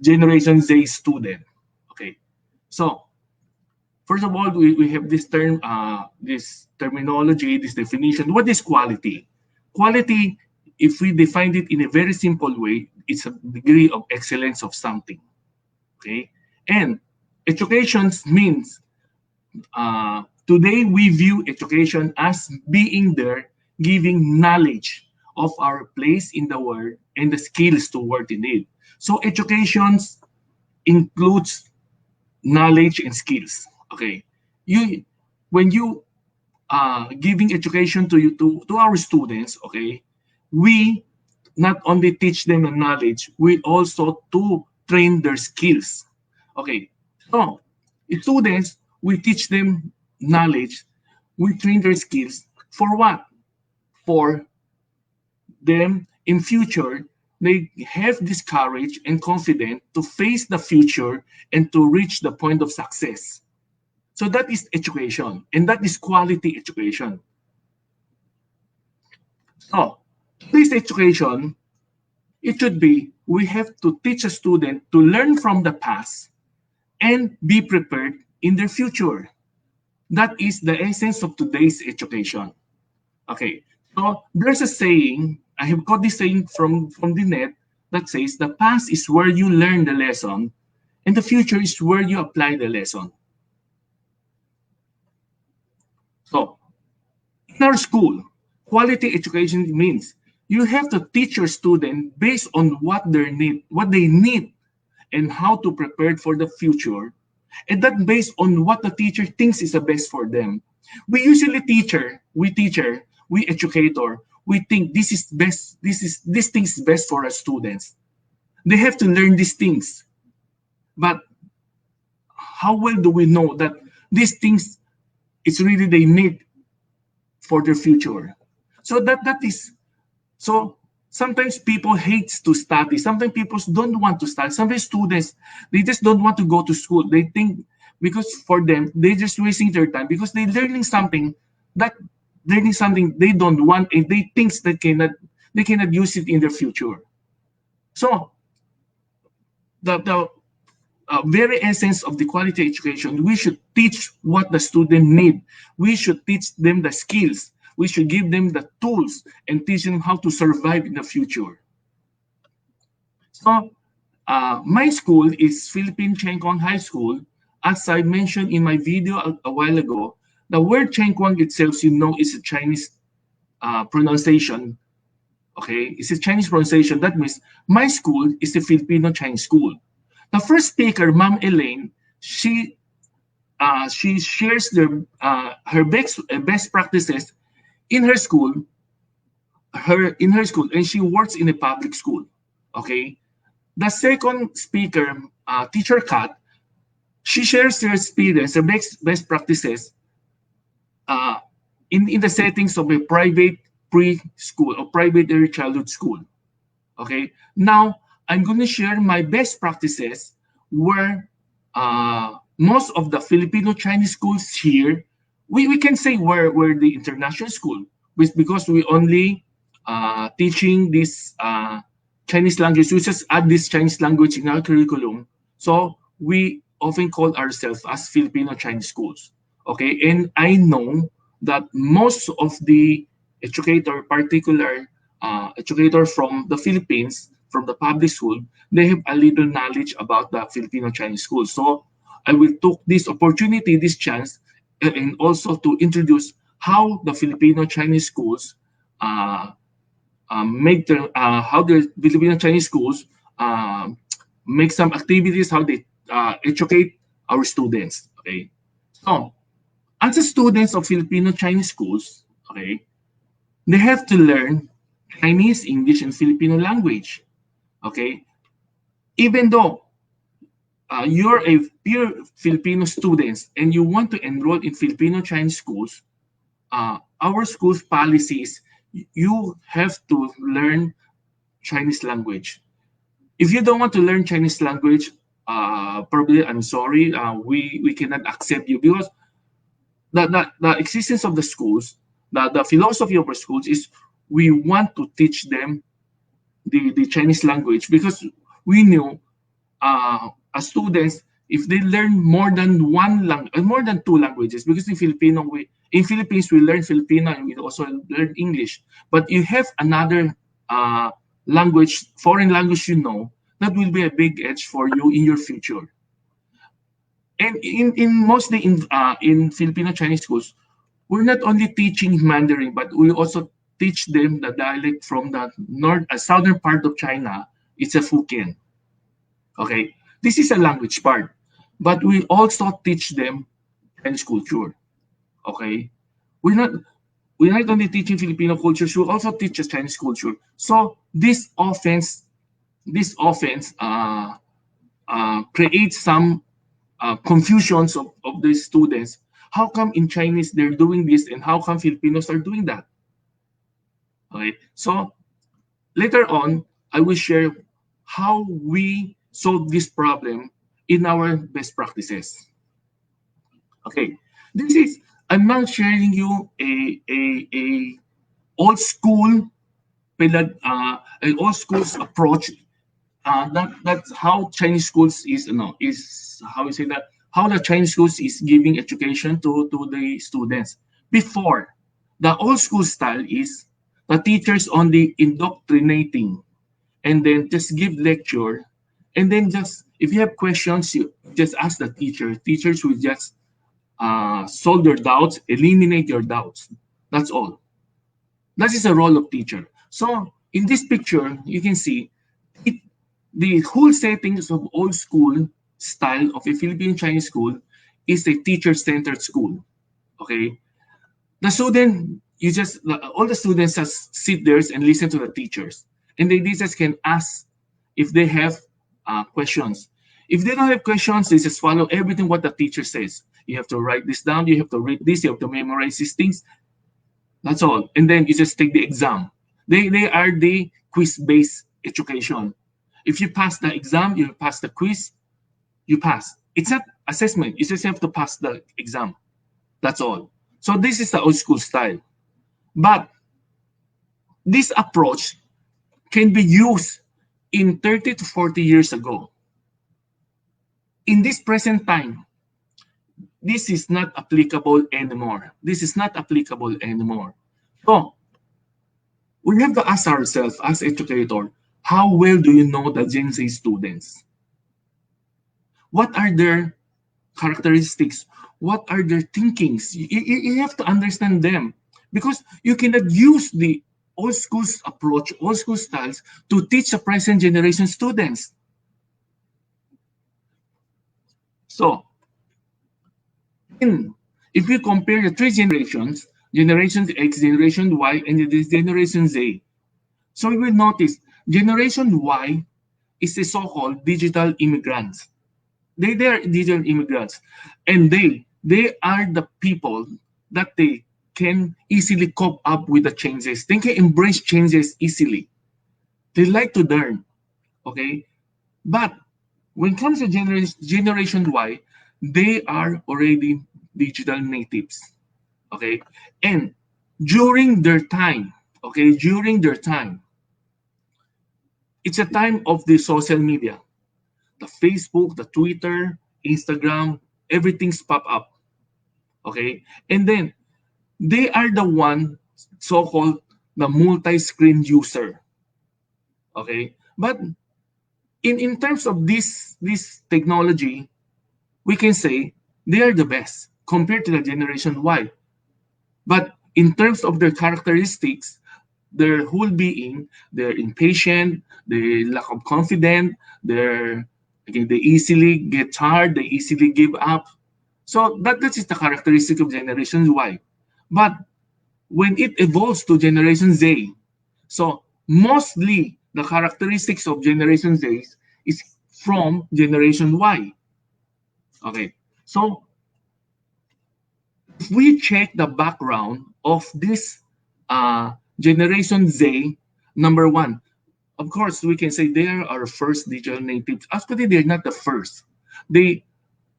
Generation Z student? Okay, so first of all, we have this term, this terminology, this definition. What is quality? Quality, if we define it in a very simple way, it's a degree of excellence of something. Okay, and education means today we view education as being there, giving knowledge of our place in the world and the skills to work in it. So education includes knowledge and skills. Okay, you when you giving education to to our students, okay, we not only teach them the knowledge, we also to train their skills. Okay, so students, we teach them knowledge, we train their skills, For what? For them in future, they have this courage and confidence to face the future and to reach the point of success. So that is education, and that is quality education. So this education, it should be we have to teach a student to learn from the past and be prepared in their future. That is the essence of today's education. Okay, so there's a saying, I have got this saying from the net that says the past is where you learn the lesson and the future is where you apply the lesson. So in our school, quality education means you have to teach your student based on what they need and how to prepare for the future, and that based on what the teacher thinks is the best for them. We usually we educator, we think this is best, this thing is best for our students. They have to learn these things. But how well do we know that these things is really they need for their future? So that is so sometimes people hates to study. Sometimes people don't want to study. Sometimes students, they just don't want to go to school. They think because for them, they're just wasting their time because they're that learning something they don't want and they think they cannot use it in their future. So the very essence of the quality education, we should teach what the student need. We should teach them the skills. We should give them the tools and teach them how to survive in the future. So my school is Philippine Chengkwang High School. As I mentioned in my video a while ago, the word Chengkwang itself, is a Chinese pronunciation. Okay, it's a Chinese pronunciation. That means my school is a Filipino Chinese school. The first speaker, Ma'am Elaine, she shares her best practices in her school, and she works in a public school. Okay, the second speaker, Teacher Kat, she shares her experience, her best practices uh, in the settings of a private preschool or private early childhood school. Okay, now I'm going to share my best practices where most of the Filipino Chinese schools here, we can say we're the international school, because we only teaching this Chinese language. We just add this Chinese language in our curriculum. So we often call ourselves as Filipino Chinese schools. Okay, and I know that most of the particular educator from the Philippines, from the public school, they have a little knowledge about the Filipino Chinese school. So I will take this opportunity, this chance, and also to introduce how the Filipino Chinese schools how the Filipino Chinese schools make some activities, how they educate our students. Okay, so as the students of Filipino Chinese schools, okay, they have to learn Chinese, English, and Filipino language. Okay, even though you're a pure Filipino students and you want to enroll in Filipino Chinese schools, our school's policies, you have to learn Chinese language. If you don't want to learn Chinese language, probably I'm sorry, we cannot accept you, because the existence of the schools, the philosophy of our schools is we want to teach them the Chinese language, because we knew as students, if they learn more than more than two languages, because in Philippines we learn Filipino and we also learn English, but you have another language, foreign language, that will be a big edge for you in your future. And mostly in Filipino Chinese schools, we're not only teaching Mandarin, but we also teach them the dialect from the southern part of China. It's a Fujian. Okay, this is a language part, but we also teach them Chinese culture. Okay, we're not only teaching Filipino culture, we also teach us Chinese culture. So this offense creates some confusions of the students. How come in Chinese they're doing this and how come Filipinos are doing that? Okay, so later on, I will share how we solve this problem in our best practices. Okay, this is, I'm now sharing you a old school an old school's approach. That's how Chinese schools is, is how you say that, how the Chinese schools is giving education to the students. Before, the old school style is the teachers only indoctrinating and then just give lecture, and then just if you have questions you just ask the teacher. Teachers will just solve your doubts, eliminate your doubts. That's all. That is the role of teacher. So in this picture, you can see it, the whole settings of old school style of a Philippine Chinese school is a teacher-centered school. Okay, the student, all the students just sit there and listen to the teachers, and the teachers can ask if they have questions. If they don't have questions, they just follow everything what the teacher says. You have to write this down. You have to read this. You have to memorize these things. That's all. And then you just take the exam. They are the quiz-based education. If you pass the exam, you pass the quiz, you pass. It's not assessment. You just have to pass the exam. That's all. So this is the old school style. But this approach can be used in 30 to 40 years ago. In this present time, this is not applicable anymore. This is not applicable anymore. So we have to ask ourselves as educator, how well do you know the Gen Z students? What are their characteristics? What are their thinkings? You have to understand them, because you cannot use the old school approach, old school styles to teach the present generation students. So if you compare the three generations, Generation X, Generation Y, and this Generation Z, so you will notice Generation Y is the so-called digital immigrants. They are digital immigrants, and they are the people that they can easily cope up with the changes. They can embrace changes easily. They like to learn, okay? But when it comes to Generation Y, they are already digital natives, okay? And during their time, okay, during their time, it's a time of the social media, the Facebook, the Twitter, Instagram, everything's pop up, okay? And then they are the one so-called the multi-screen user, okay? But in terms of this technology, we can say they are the best compared to the Generation Y. But in terms of their characteristics, their whole being, they're impatient, they lack of confidence, they easily get tired, they easily give up. So that is the characteristic of Generation Y. But when it evolves to Generation Z, so mostly the characteristics of Generation Z is from Generation Y. Okay, so if we check the background of this Generation Z, number one, of course, we can say they are our first digital natives. Actually, they're not the first. They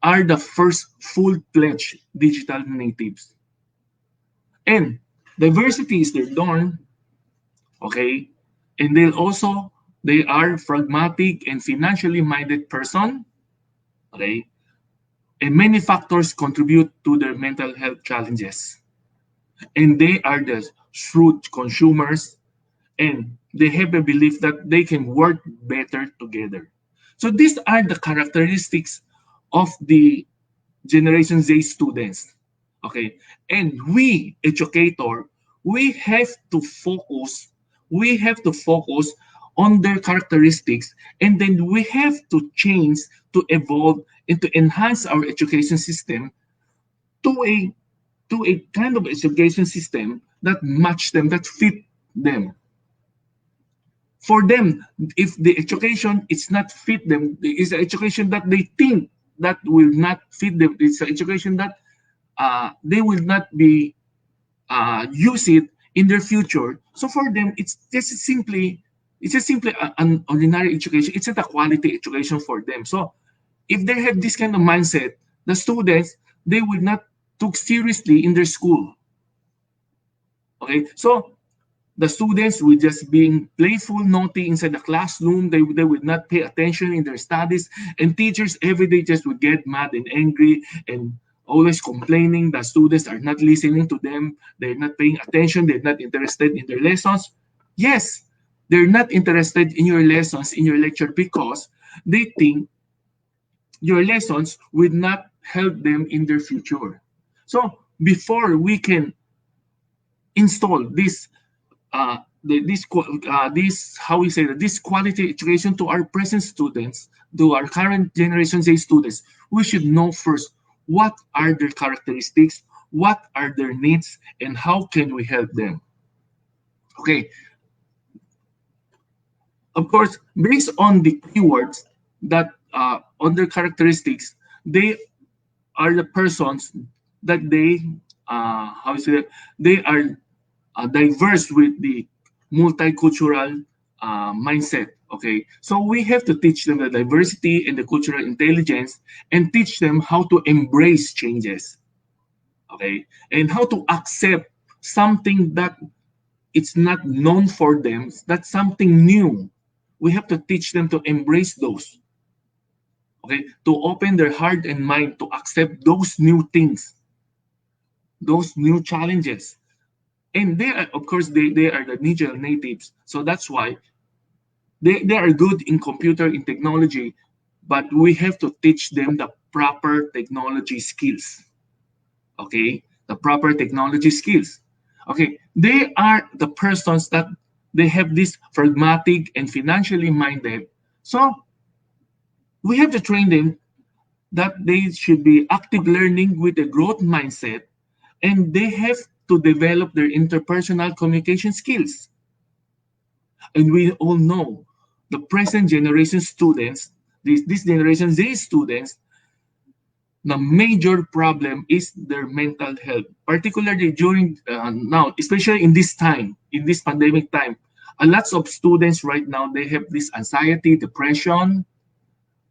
are the first full-fledged digital natives. And diversity is their norm, okay? And they are pragmatic and financially minded person, okay? And many factors contribute to their mental health challenges. And they are the shrewd consumers, and they have a belief that they can work better together. So these are the characteristics of the Generation Z students. Okay, and we educator, we have to focus, on their characteristics, and then we have to change, to evolve, and to enhance our education system to a kind of education system that match them, that fit them. For them, if the education is not fit them, it's the education that they think that will not fit them. It's the education that they will not be use it in their future. So for them, it's just simply an ordinary education. It's not a quality education for them. So if they have this kind of mindset, the students, they will not took seriously in their school. Okay, so the students will just being playful, naughty inside the classroom. They would not pay attention in their studies, and teachers every day just would get mad and angry and always complaining that students are not listening to them. They're not paying attention. They're not interested in their lessons. Yes, they're not interested in your lessons, in your lecture, because they think your lessons will not help them in their future. So before we can install this how we say that this quality education to our present students, to our current generation Z students, we should know first what are their characteristics, what are their needs, and how can we help them. Okay, of course, based on the keywords that on their characteristics, they are the persons that they how you say that they are diverse with the multicultural mindset. Okay, so we have to teach them the diversity and the cultural intelligence, and teach them how to embrace changes. Okay, and how to accept something that it's not known for them. That's something new. We have to teach them to embrace those. Okay, to open their heart and mind to accept those new things, those new challenges. And they are, of course, they are the digital natives, so that's why they are good in computer, in technology, but we have to teach them the proper technology skills. Okay, the proper technology skills. Okay, they are the persons that they have this pragmatic and financially minded. So we have to train them that they should be active learning with a growth mindset, and they have to develop their interpersonal communication skills. And we all know the present generation students, this generation Z students, the major problem is their mental health, particularly during now, especially in this time, in this pandemic time. A lots of students right now, they have this anxiety, depression.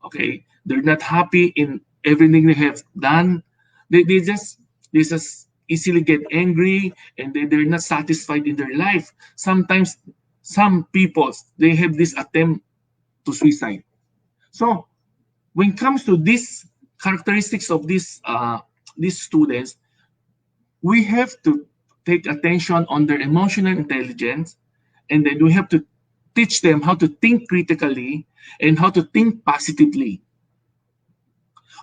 Okay, they're not happy in everything they have done. They just easily get angry, and they're not satisfied in their life. Sometimes some people, they have this attempt to suicide. So when it comes to these characteristics of these students, we have to take attention on their emotional intelligence, and then we have to teach them how to think critically and how to think positively.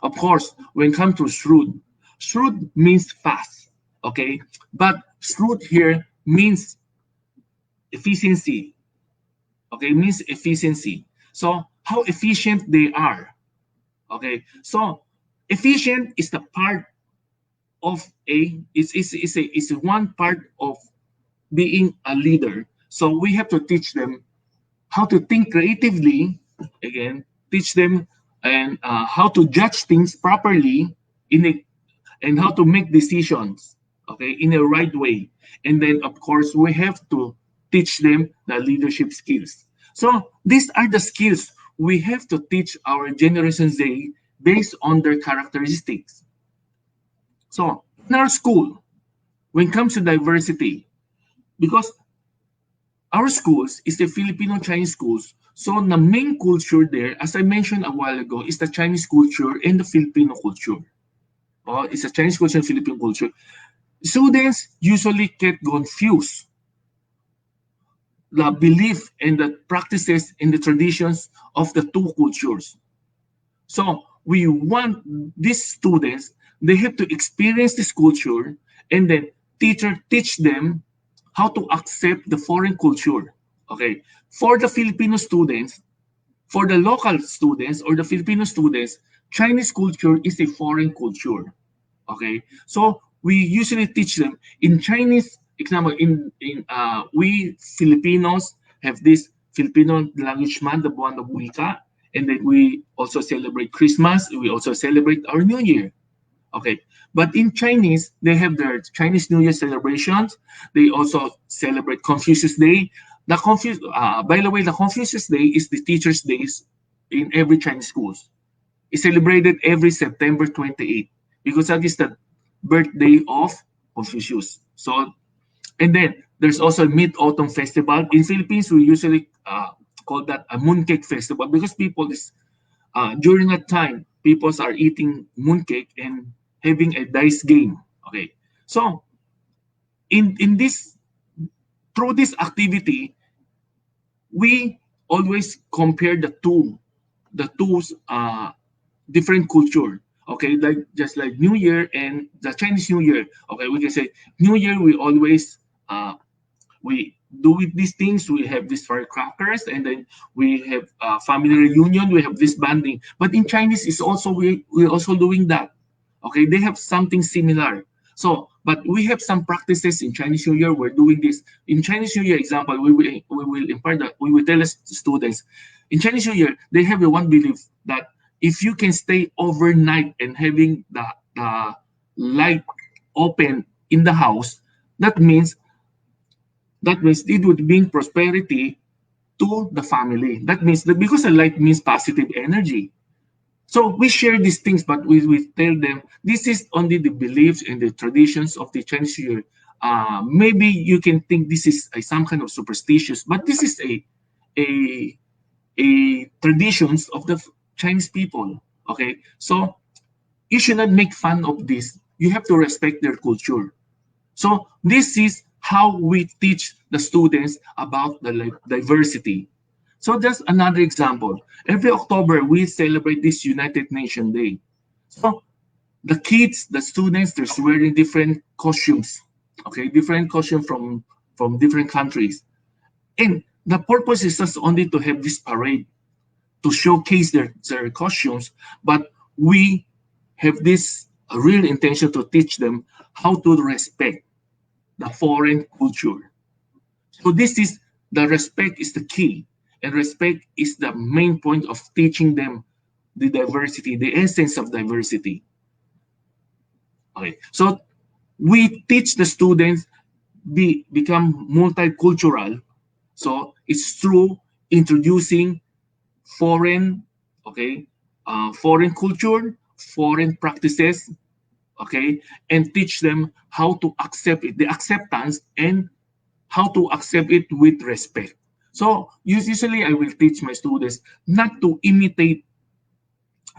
Of course, when it comes to shrewd, shrewd means fast, okay? But shrewd here means efficiency, okay? It means efficiency. So how efficient they are, okay? So efficient is the part of is one part of being a leader. So we have to teach them how to think creatively, again, teach them and how to judge things properly in a and how to make decisions, okay, in a right way. And then of course we have to teach them the leadership skills. So these are the skills we have to teach our generation Z based on their characteristics. So in our school, when it comes to diversity, because our schools is the Filipino Chinese schools, so the main culture there, as I mentioned a while ago, is the Chinese culture and the Filipino culture. It's a Chinese culture and Filipino culture. Students usually get confused the belief and the practices and the traditions of the two cultures. So we want these students, they have to experience this culture, and then teacher teach them how to accept the foreign culture. Okay, for the Filipino students, for the local students or the Filipino students, Chinese culture is a foreign culture. Okay, so we usually teach them in Chinese. Example, we Filipinos have this Filipino language month, the Buwan ng Wika, and then we also celebrate Christmas. We also celebrate our New Year. Okay, But in Chinese, they have their Chinese New Year celebrations. They also celebrate Confucius Day. By the way, the Confucius Day is the teachers' days in every Chinese schools. It's celebrated every September 28th because that is the birthday of Confucius. So, and then there's also Mid Autumn Festival. In Philippines, we usually call that a mooncake festival because people is during that time, people are eating mooncake and having a dice game. Okay, so in this through this activity, we always compare the two different culture. Okay, like just like New Year and the Chinese New Year. Okay, we can say New Year we always we do with these things. We have these firecrackers, and then we have family reunion. We have this banding. But in Chinese, is also we're also doing that. Okay, they have something similar. So, but we have some practices in Chinese New Year. We're doing this in Chinese New Year. Example, we will impart that we will tell us students in Chinese New Year they have the one belief that if you can stay overnight and having the light open in the house, that means it would bring prosperity to the family. That means that because the light means positive energy. So we share these things, but we tell them this is only the beliefs and the traditions of the Chinese New Year. Maybe you can think this is some kind of superstitious, but this is a a traditions of the Chinese people. Okay, so you should not make fun of this. You have to respect their culture. So this is how we teach the students about the diversity. So just another example. Every October, we celebrate this United Nations Day. So the kids, the students, they're wearing different costumes, okay, different costume from different countries. And the purpose is just only to have this parade to showcase their costumes, but we have this real intention to teach them how to respect the foreign culture. So this is the respect is the key, and respect is the main point of teaching them the diversity, the essence of diversity. Okay, so we teach the students become multicultural. So it's through introducing foreign, okay, foreign culture, foreign practices, okay, and teach them how to accept it, the acceptance, and how to accept it with respect. So usually I will teach my students not to imitate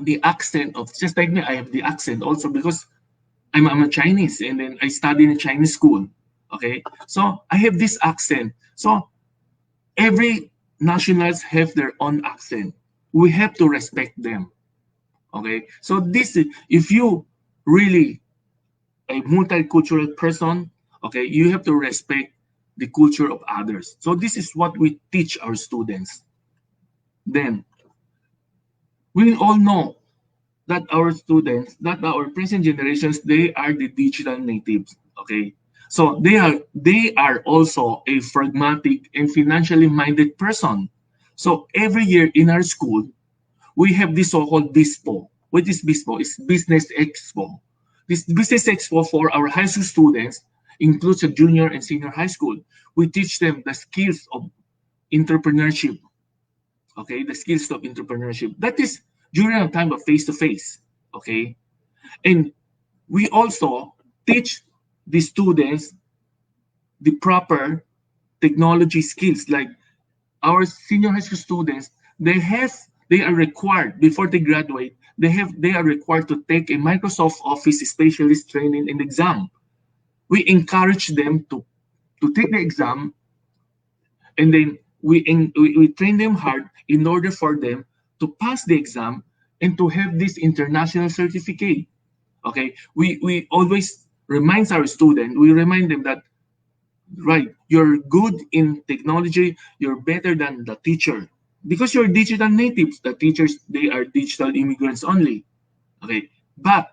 the accent of just like me. I have the accent also because I'm a Chinese and then I study in a Chinese school. Okay, so I have this accent. So every nationals have their own accent. We have to respect them. Okay, so this is if you really a multicultural person, okay, you have to respect the culture of others. So this is what we teach our students. Then we all know that our students, that our present generations, they are the digital natives. Okay, so they are also a pragmatic and financially minded person. So every year in our school, we have this so-called BISPO. What is BISPO? It's Business Expo. This Business Expo for our high school students includes a junior and senior high school. We teach them the skills of entrepreneurship. Okay, the skills of entrepreneurship. That is during a time of face-to-face. Okay, and we also teach the students the proper technology skills. Like our senior high school students, they are required before they graduate. They are required to take a Microsoft Office specialist training and exam. We encourage them to take the exam, and then we train them hard in order for them to pass the exam and to have this international certificate. Okay, we always reminds our student. We remind them that right, you're good in technology. You're better than the teacher because you're digital natives. The teachers, they are digital immigrants only. Okay, but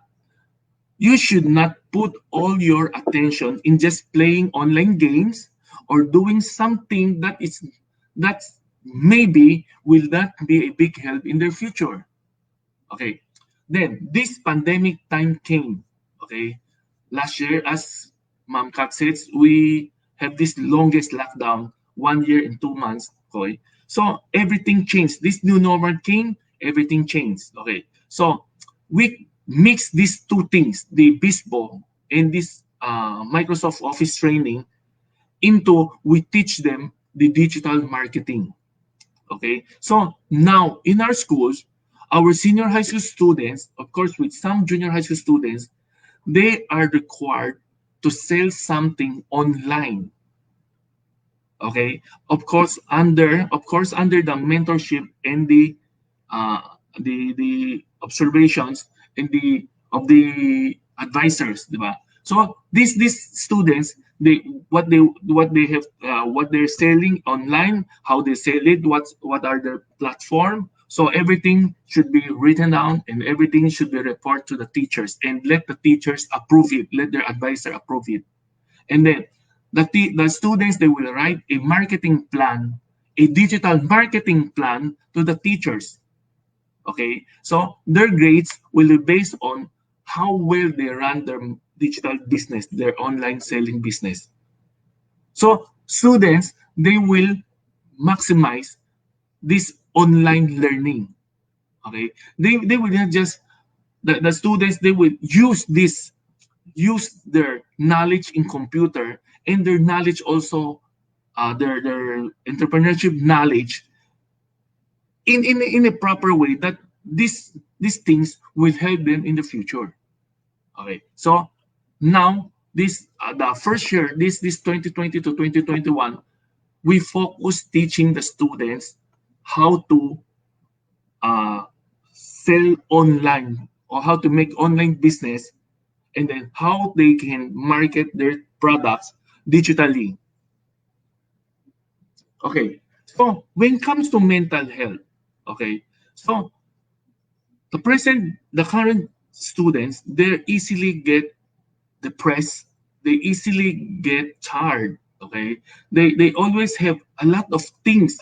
you should not put all your attention in just playing online games or doing something that maybe will not be a big help in their future. Okay, then this pandemic time came. Okay, last year, as Ma'am Kat says, we have this longest lockdown, 1 year and 2 months. Okay, so everything changed. This new normal came, everything changed. Okay, so we mix these two things, the BISBO and this Microsoft Office training, into we teach them the digital marketing. Okay, so now in our schools, our senior high school students, of course, with some junior high school students, they are required to sell something online. Okay, of course under the mentorship and uh, the observations and the advisors, diba? So these students, they have, what they're selling online, how they sell it, what are their platform. So everything should be written down and everything should be reported to the teachers and let the teachers approve it, let their advisor approve it. And then the students, they will write a marketing plan, a digital marketing plan to the teachers. Okay, so their grades will be based on how well they run their digital business, their online selling business. So students, they will maximize this online learning. Okay, they will not just, the students, they will use their knowledge in computer and their knowledge also, their entrepreneurship knowledge in a proper way, that these things will help them in the future. Okay, so now this, the first year, this 2020 to 2021, we focus teaching the students how to sell online, or how to make online business, and then how they can market their products digitally. Okay, so when it comes to mental health, okay, so the current students, they easily get depressed, they easily get tired. Okay, they always have a lot of things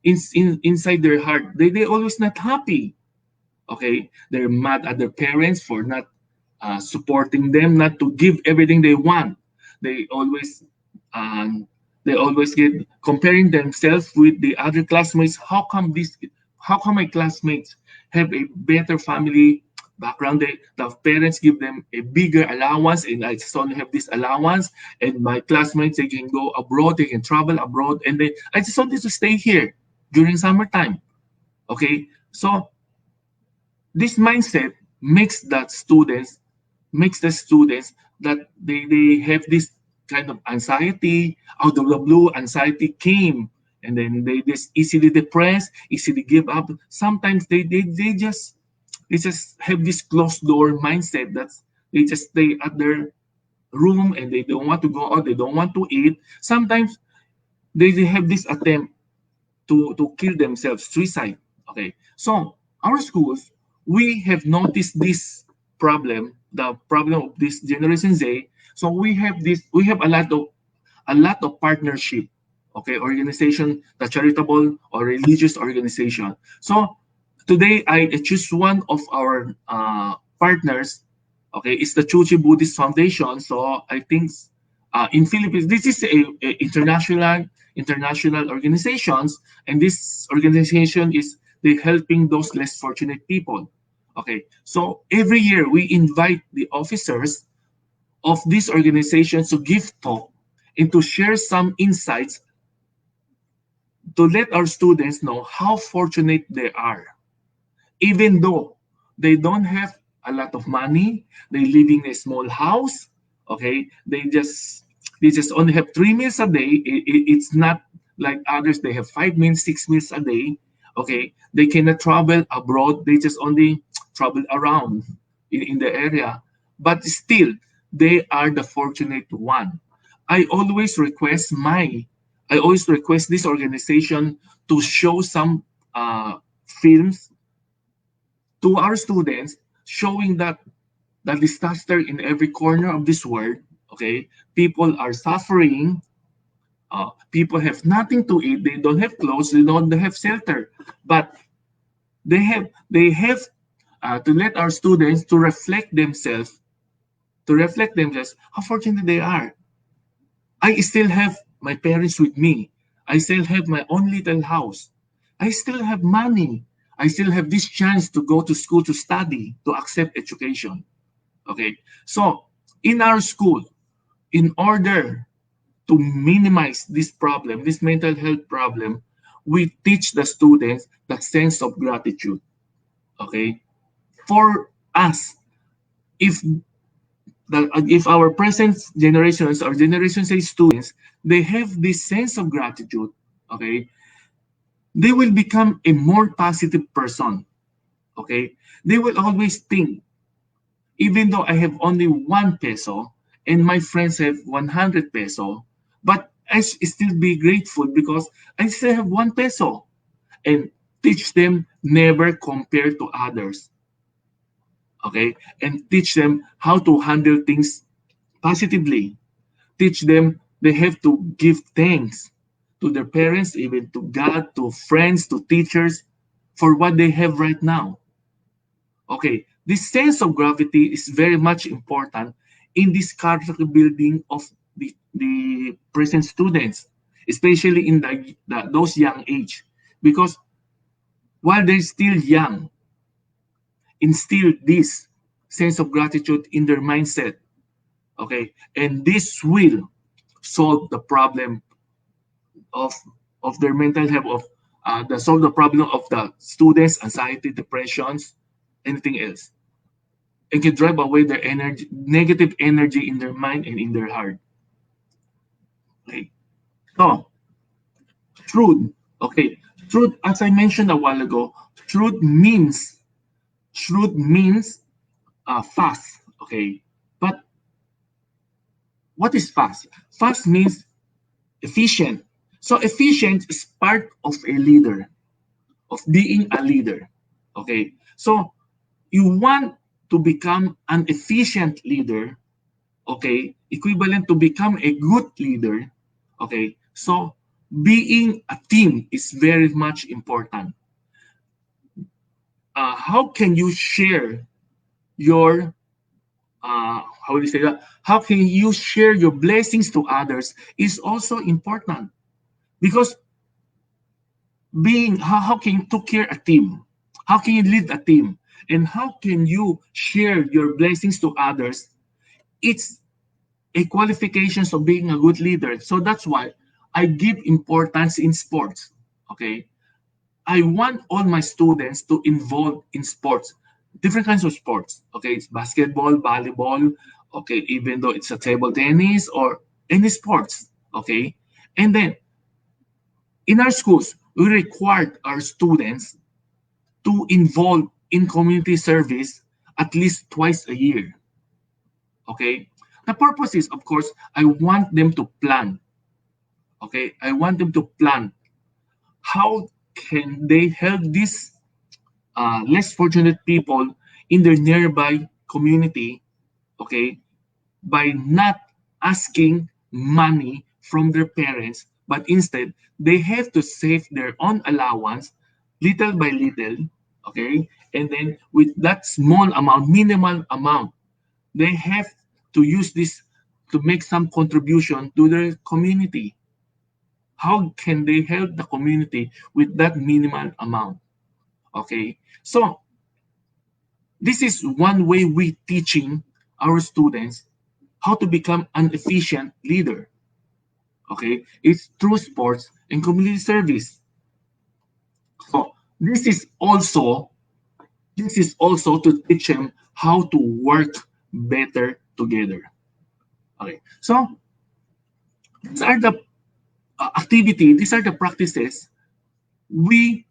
inside their heart. They always not happy. Okay, they're mad at their parents for not supporting them, not to give everything they want. They always um, they always get comparing themselves with the other classmates. How come my classmates have a better family background? The parents give them a bigger allowance, and I just only have this allowance. And my classmates, they can go abroad, they can travel abroad, and I just wanted to stay here during summertime. Okay, so this mindset makes the students that they have this kind of anxiety. Out of the blue, anxiety came, and then they just easily depressed, easily give up. Sometimes they just have this closed door mindset, that they just stay at their room and they don't want to go out, they don't want to eat. Sometimes they have this attempt to kill themselves, suicide. Okay, so our schools, we have noticed this problem, the problem of this Generation Z. So we have a lot of partnership. Okay, organization, the charitable or religious organization. So today I choose one of our partners. Okay, it's the Chuchi Buddhist Foundation. So I think in Philippines, this is a international organizations, and this organization is they helping those less fortunate people. Okay, so every year we invite the officers of these organizations to give talk and to share some insights to let our students know how fortunate they are, even though they don't have a lot of money, they live in a small house. Okay, they just only have 3 meals a day. It's not like others, they have 5 meals, 6 meals a day. Okay, they cannot travel abroad, they just only travel around in the area, but still they are the fortunate one. i always request my I always request this organization to show some films to our students, showing that the disaster in every corner of this world. Okay, people are suffering. People have nothing to eat. They don't have clothes. They don't have shelter. But they have to let our students to reflect themselves to reflect themselves how fortunate they are. I still have my parents with me. I still have my own little house. I still have money. I still have this chance to go to school to study, to accept education. Okay. So in our school, in order to minimize this problem, this mental health problem, we teach the students that sense of gratitude. Okay. For us, if if our present generations or generation say students, they have this sense of gratitude, okay, they will become a more positive person. Okay, they will always think, even though I have only 1 peso and my friends have 100 peso, but still be grateful because I still have 1 peso, and teach them never compare to others. Okay, and teach them how to handle things positively. Teach them they have to give thanks to their parents, even to God, to friends, to teachers for what they have right now. Okay, this sense of gravity is very much important in this character building of the present students, especially in those young age. Because while they're still young, instill this sense of gratitude in their mindset. Okay, and this will solve the problem of their mental health, of solve the problem of the students anxiety, depressions, anything else, and can drive away their energy, negative energy in their mind and in their heart. Okay, so truth. Okay, truth, as I mentioned a while ago, truth means truth means fast. Okay, but what is fast? Fast means efficient. So efficient is part of a leader, of being a leader. Okay, so you want to become an efficient leader, okay, equivalent to become a good leader, okay, so being a team is very much important. How can you share your how do you say that? How can you share your blessings to others is also important, because being how can you take care a team, how can you lead a team, and how can you share your blessings to others, it's a qualifications of being a good leader. So that's why I give importance in sports. Okay, I want all my students to involve in sports, different kinds of sports. Okay, it's basketball, volleyball, okay, even though it's a table tennis or any sports. Okay, and then in our schools we required our students to involve in community service at least twice a year. Okay, the purpose is, of course, I want them to plan. Okay, I want them to plan how can they help these less fortunate people in their nearby community. Okay, by not asking money from their parents, but instead they have to save their own allowance little by little. Okay, and then with that small amount, minimal amount, they have to use this to make some contribution to their community. How can they help the community with that minimal amount? Okay, so this is one way we teaching our students how to become an efficient leader. Okay, it's through sports and community service. So this is also to teach them how to work better together. Okay, so these are the activity. These are the practices we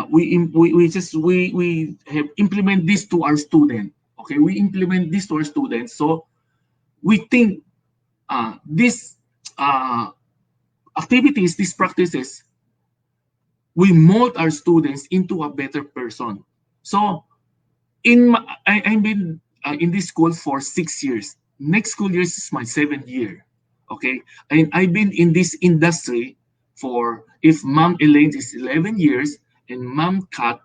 we have implement this to our student. Okay, we implement this to our students. So we think these uh, activities, these practices, we mold our students into a better person. So I've been in this school for 6 years. Next school year is my 7th year. Okay, and I've been in this industry for, if Mom Elaine is 11 years and Mom Kat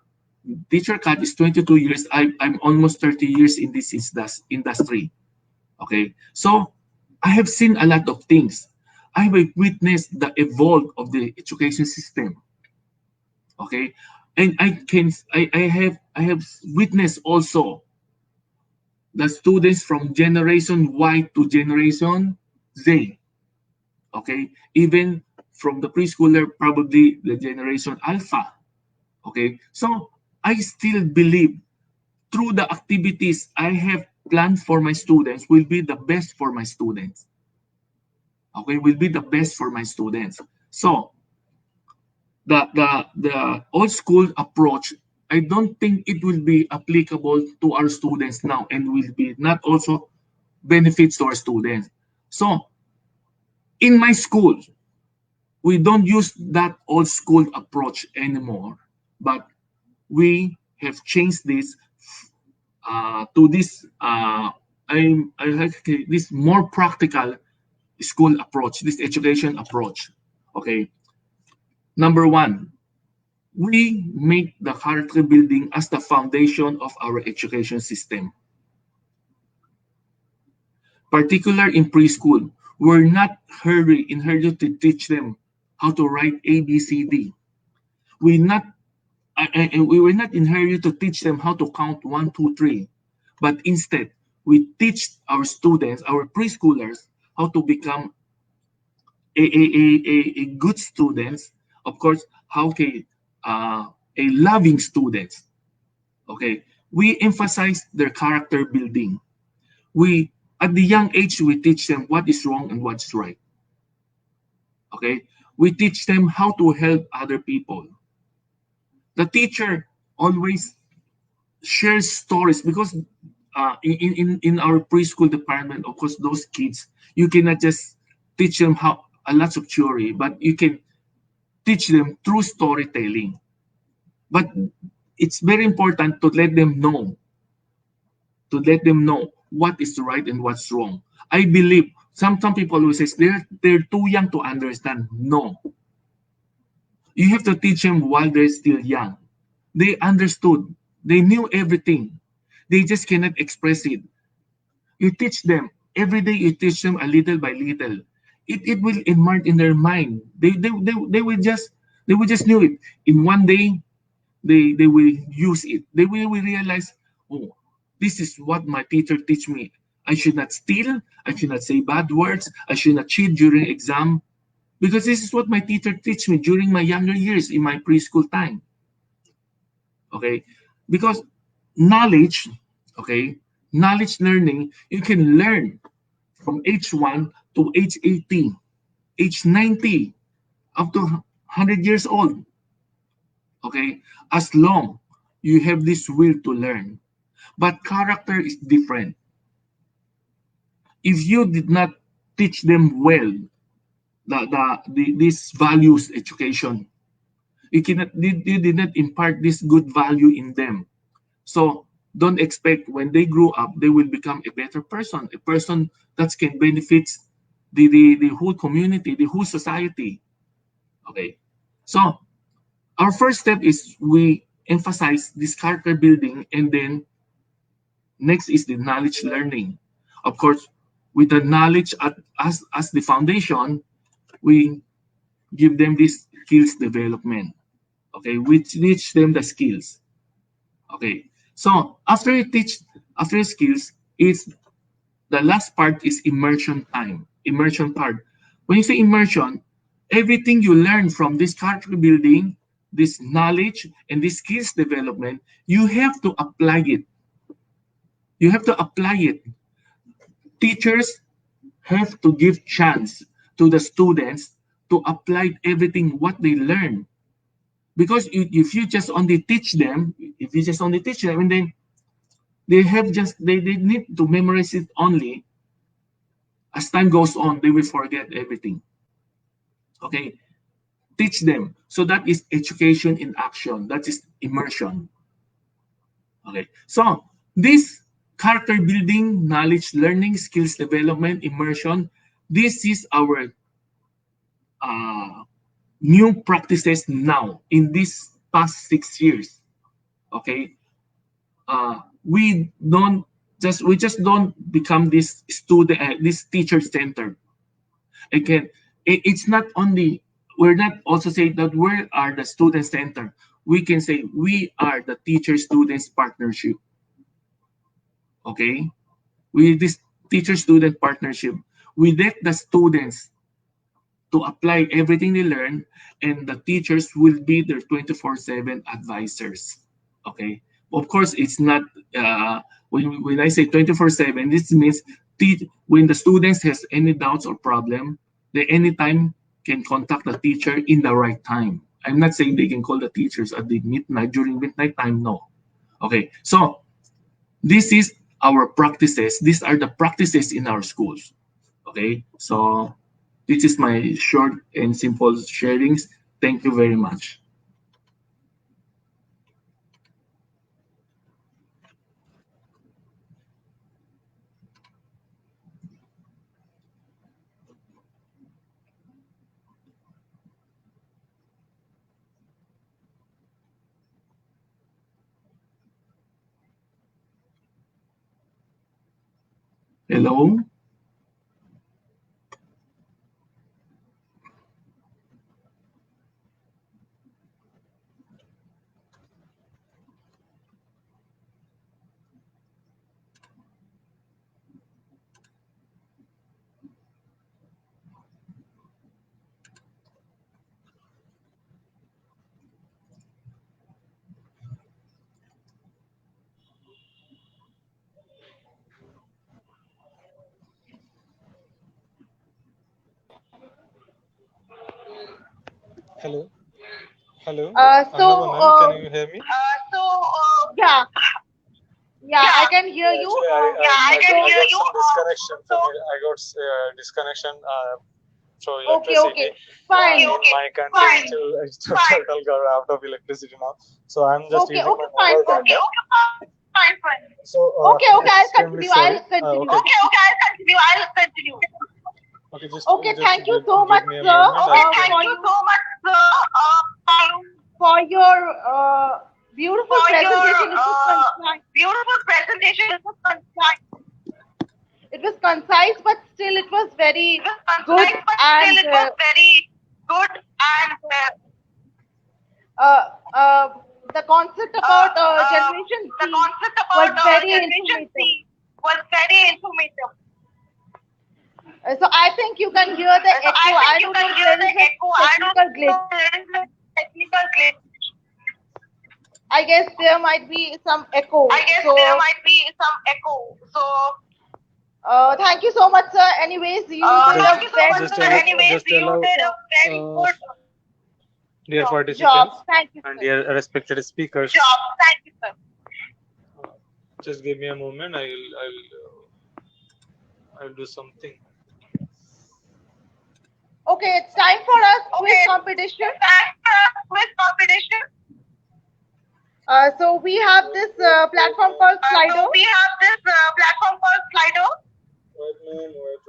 Teacher Kat is 22 years. I'm almost 30 years in this industry. Okay, so I have seen a lot of things. I have witnessed the evolve of the education system. Okay, and I have witnessed also the students from generation Y to generation Z. Okay, even from the preschooler, probably the generation Alpha. Okay, so I still believe through the activities I have planned for my students will be the best for my students. Okay, will be the best for my students. So the old school approach, I don't think it will be applicable to our students now and will be not also benefits to our students. So in my school, we don't use that old school approach anymore, but we have changed this to this I like this more practical school approach, this education approach. Okay, number one, we make the character building as the foundation of our education system. Particular in preschool, we're not hurry to teach them how to write A, B, C, D. We not and we were not in hurry to teach them how to count one, two, three, but instead we teach our students, our preschoolers, how to become a good students. Of course, how a loving students. Okay, we emphasize their character building. We at the young age we teach them what is wrong and what's right. Okay, we teach them how to help other people. The teacher always shares stories because in our preschool department, of course, those kids you cannot just teach them how a lot of theory, but you can teach them through storytelling. But it's very important to let them know what is right and what's wrong. I believe some people will say they're too young to understand. No, you have to teach them while they're still young. They understood. They knew everything. They just cannot express it. You teach them every day. You teach them a little by little. It will emerge in their mind. They will just knew it. In one day, they will use it. They will realize, oh, this is what my teacher teach me. I should not steal. I should not say bad words. I should not cheat during exam because this is what my teacher teach me during my younger years in my preschool time. Okay, because knowledge, okay, knowledge learning, you can learn from age 1 to age 18, age 90, up to 100 years old. Okay, as long you have this will to learn. But character is different. If you did not teach them well this values education, you did not impart this good value in them. So don't expect when they grow up they will become a better person, a person that can benefit the whole community, the whole society. Okay, so our first step is we emphasize this character building, and then next is the knowledge learning. Of course, with the knowledge as the foundation, we give them this skills development. Okay, we teach them the skills. Okay, so after skills, it's the last part is immersion time. Immersion part. When you say immersion, everything you learn from this character building, this knowledge, and this skills development, you have to apply it. You have to apply it. Teachers have to give chance to the students to apply everything what they learn. Because if you just only teach them, and then they need to memorize it only, as time goes on, they will forget everything. Okay, teach them. So that is education in action. That is immersion. Okay, so this character building, knowledge learning, skills development, immersion, this is our uh, new practices now in these past 6 years. Okay, we just don't become this student, this teacher centered. Again, it's not only, we're not also saying that we are the student center. We can say we are the teacher students partnership. Okay, with this teacher student partnership, we let the students to apply everything they learn, and the teachers will be their 24/7 advisors. Okay, of course it's not, when I say 24/7, this means when the students has any doubts or problem, they anytime can contact the teacher in the right time. I'm not saying they can call the teachers at the midnight, during midnight time, no. Okay, so this is our practices, these are the practices in our schools. Okay, so this is my short and simple sharings. Thank you very much. Hello. Hello, hello. Uh, Annaba so, ma'am, can uh, you hear me? yeah, yeah, I can hear Yeah, you. actually, So, I got some disconnection from it. I got disconnection from okay, electricity. okay, fine. In my country, it's still total got out of electricity now. So I'm just Okay, using okay, my fine, mobile fine. data. So Okay, okay, I'll extremely continue. sorry. I'll continue. Okay, okay, Okay, just thank you so give much, me a sir, moment. I can. for your beautiful presentation. It was concise. It was concise, but still, it was very good, and uh, uh, the concept about Generation Z was very informative. So I think you can hear the echo. I don't know if there is a technical glitch. I guess there might be some echo. So thank you so much, sir. Anyways, you did Just, a very just good allow, just allow, dear job. participants Thank you, and sir. dear respected speakers. Just give me a moment. I'll do something. Okay, it's time for us quiz competition. So we have this platform called Slido. Wait, man, wait.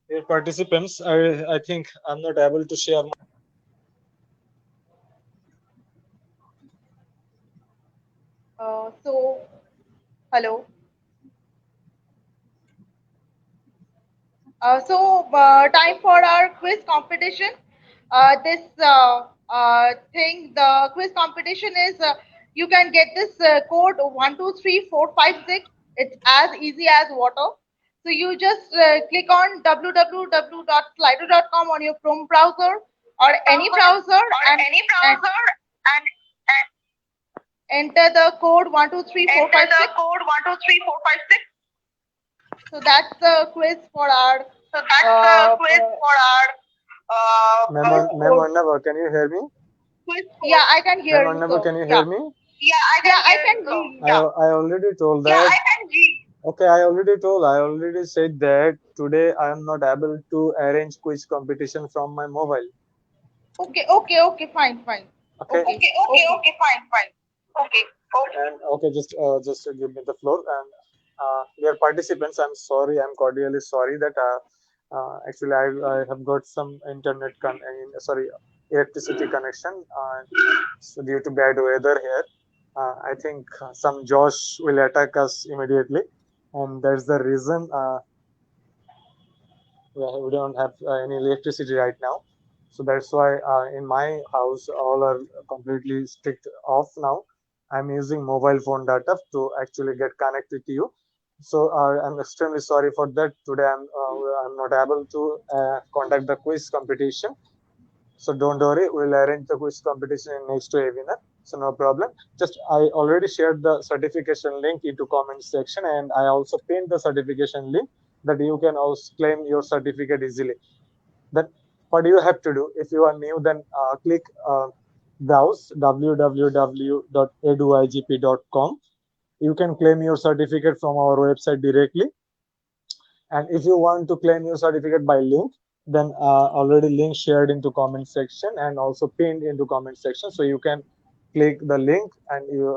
Dear participants, I think I'm not able to share. So, hello. Time for our quiz competition. This thing, the quiz competition is you can get this code 123456. It's as easy as water. So you just click on www.slido.com on your Chrome browser or any browser, and enter the code 123456. So that's the quiz for our Ma'am Arnava, can you hear me? yeah, I can hear Ma'am you, Arnava, sir. can you Yeah, hear me? yeah, I can hear you. I already told that. Okay, I already said that today I am not able to arrange quiz competition from my mobile. Okay, fine. Okay. Okay. And okay, just give me the floor. And dear participants, I'm sorry. I'm cordially sorry that actually I have got some internet sorry. electricity connection. So due to bad weather here, I think some Josh will attack us immediately, and that's the reason we don't have any electricity right now. So that's why in my house all are completely strict off now. I'm using mobile phone data to actually get connected to you. So I'm extremely sorry for that. Today I'm not able to conduct the quiz competition. So don't worry, we'll arrange the quiz competition in next webinar. So no problem. Just I already shared the certification link into comment section, and I also pinned the certification link that you can also claim your certificate easily. Then what do you have to do? If you are new, then click browse www.eduigp.com. You can claim your certificate from our website directly. And if you want to claim your certificate by link, then already link shared into comment section and also pinned into comment section. So you can click the link and you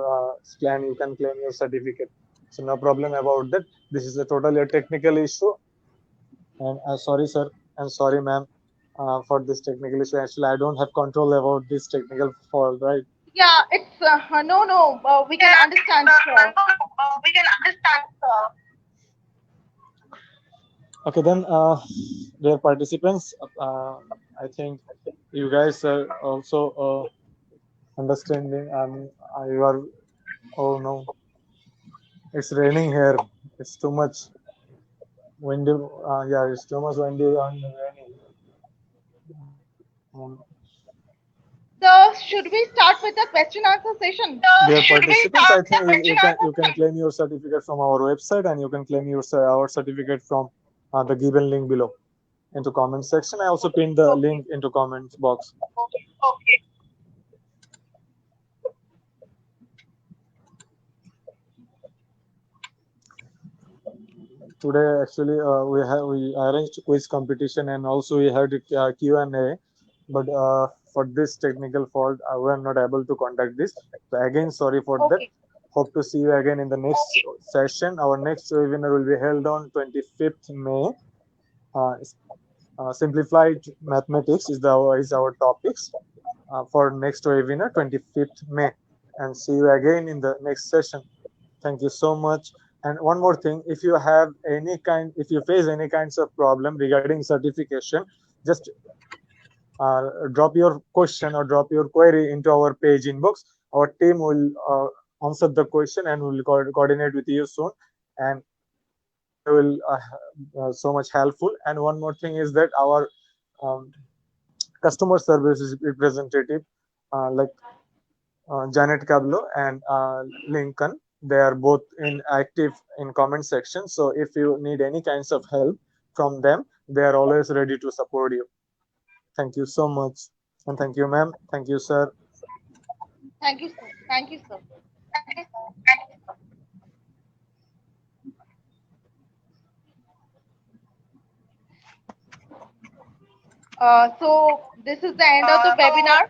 can claim your certificate. So no problem about that. This is a totally a technical issue. And sorry, sir, and sorry, ma'am, for this technical issue. Actually, I don't have control about this technical fault, right? Yeah, it's no, no. We can understand, sir. Okay, then, dear participants, I think you guys are also understanding. You are. Oh no, it's raining here. It's too much windy. Yeah, it's too much windy and raining. Um, So, should we start with the question answer session? Dear participants, I think you can claim your certificate from our website, and you can claim our certificate from the given link below into comment section. I also pinned the Okay. link into comment box. Today actually we arranged quiz competition, and also we had Q&A, but for this technical fault we are not able to conduct this. So again, sorry for that. Okay. Hope to see you again in the next session. Our next webinar will be held on 25th May. uh, Simplified mathematics is our topics for next webinar 25th May, and see you again in the next session. Thank you so much. And one more thing, if you face any kinds of problem regarding certification, just drop your question or drop your query into our page inbox. Our team will answer the question and will coordinate with you soon. And they will so much helpful. And one more thing is that our um, customer service representative, like Janet Cablo and Lincoln. They are both in active in comment section. So if you need any kinds of help from them, they are always ready to support you. Thank you so much. And thank you, ma'am. Thank you, sir. Thank you, sir. Thank you, sir. So, this is the end of the webinar.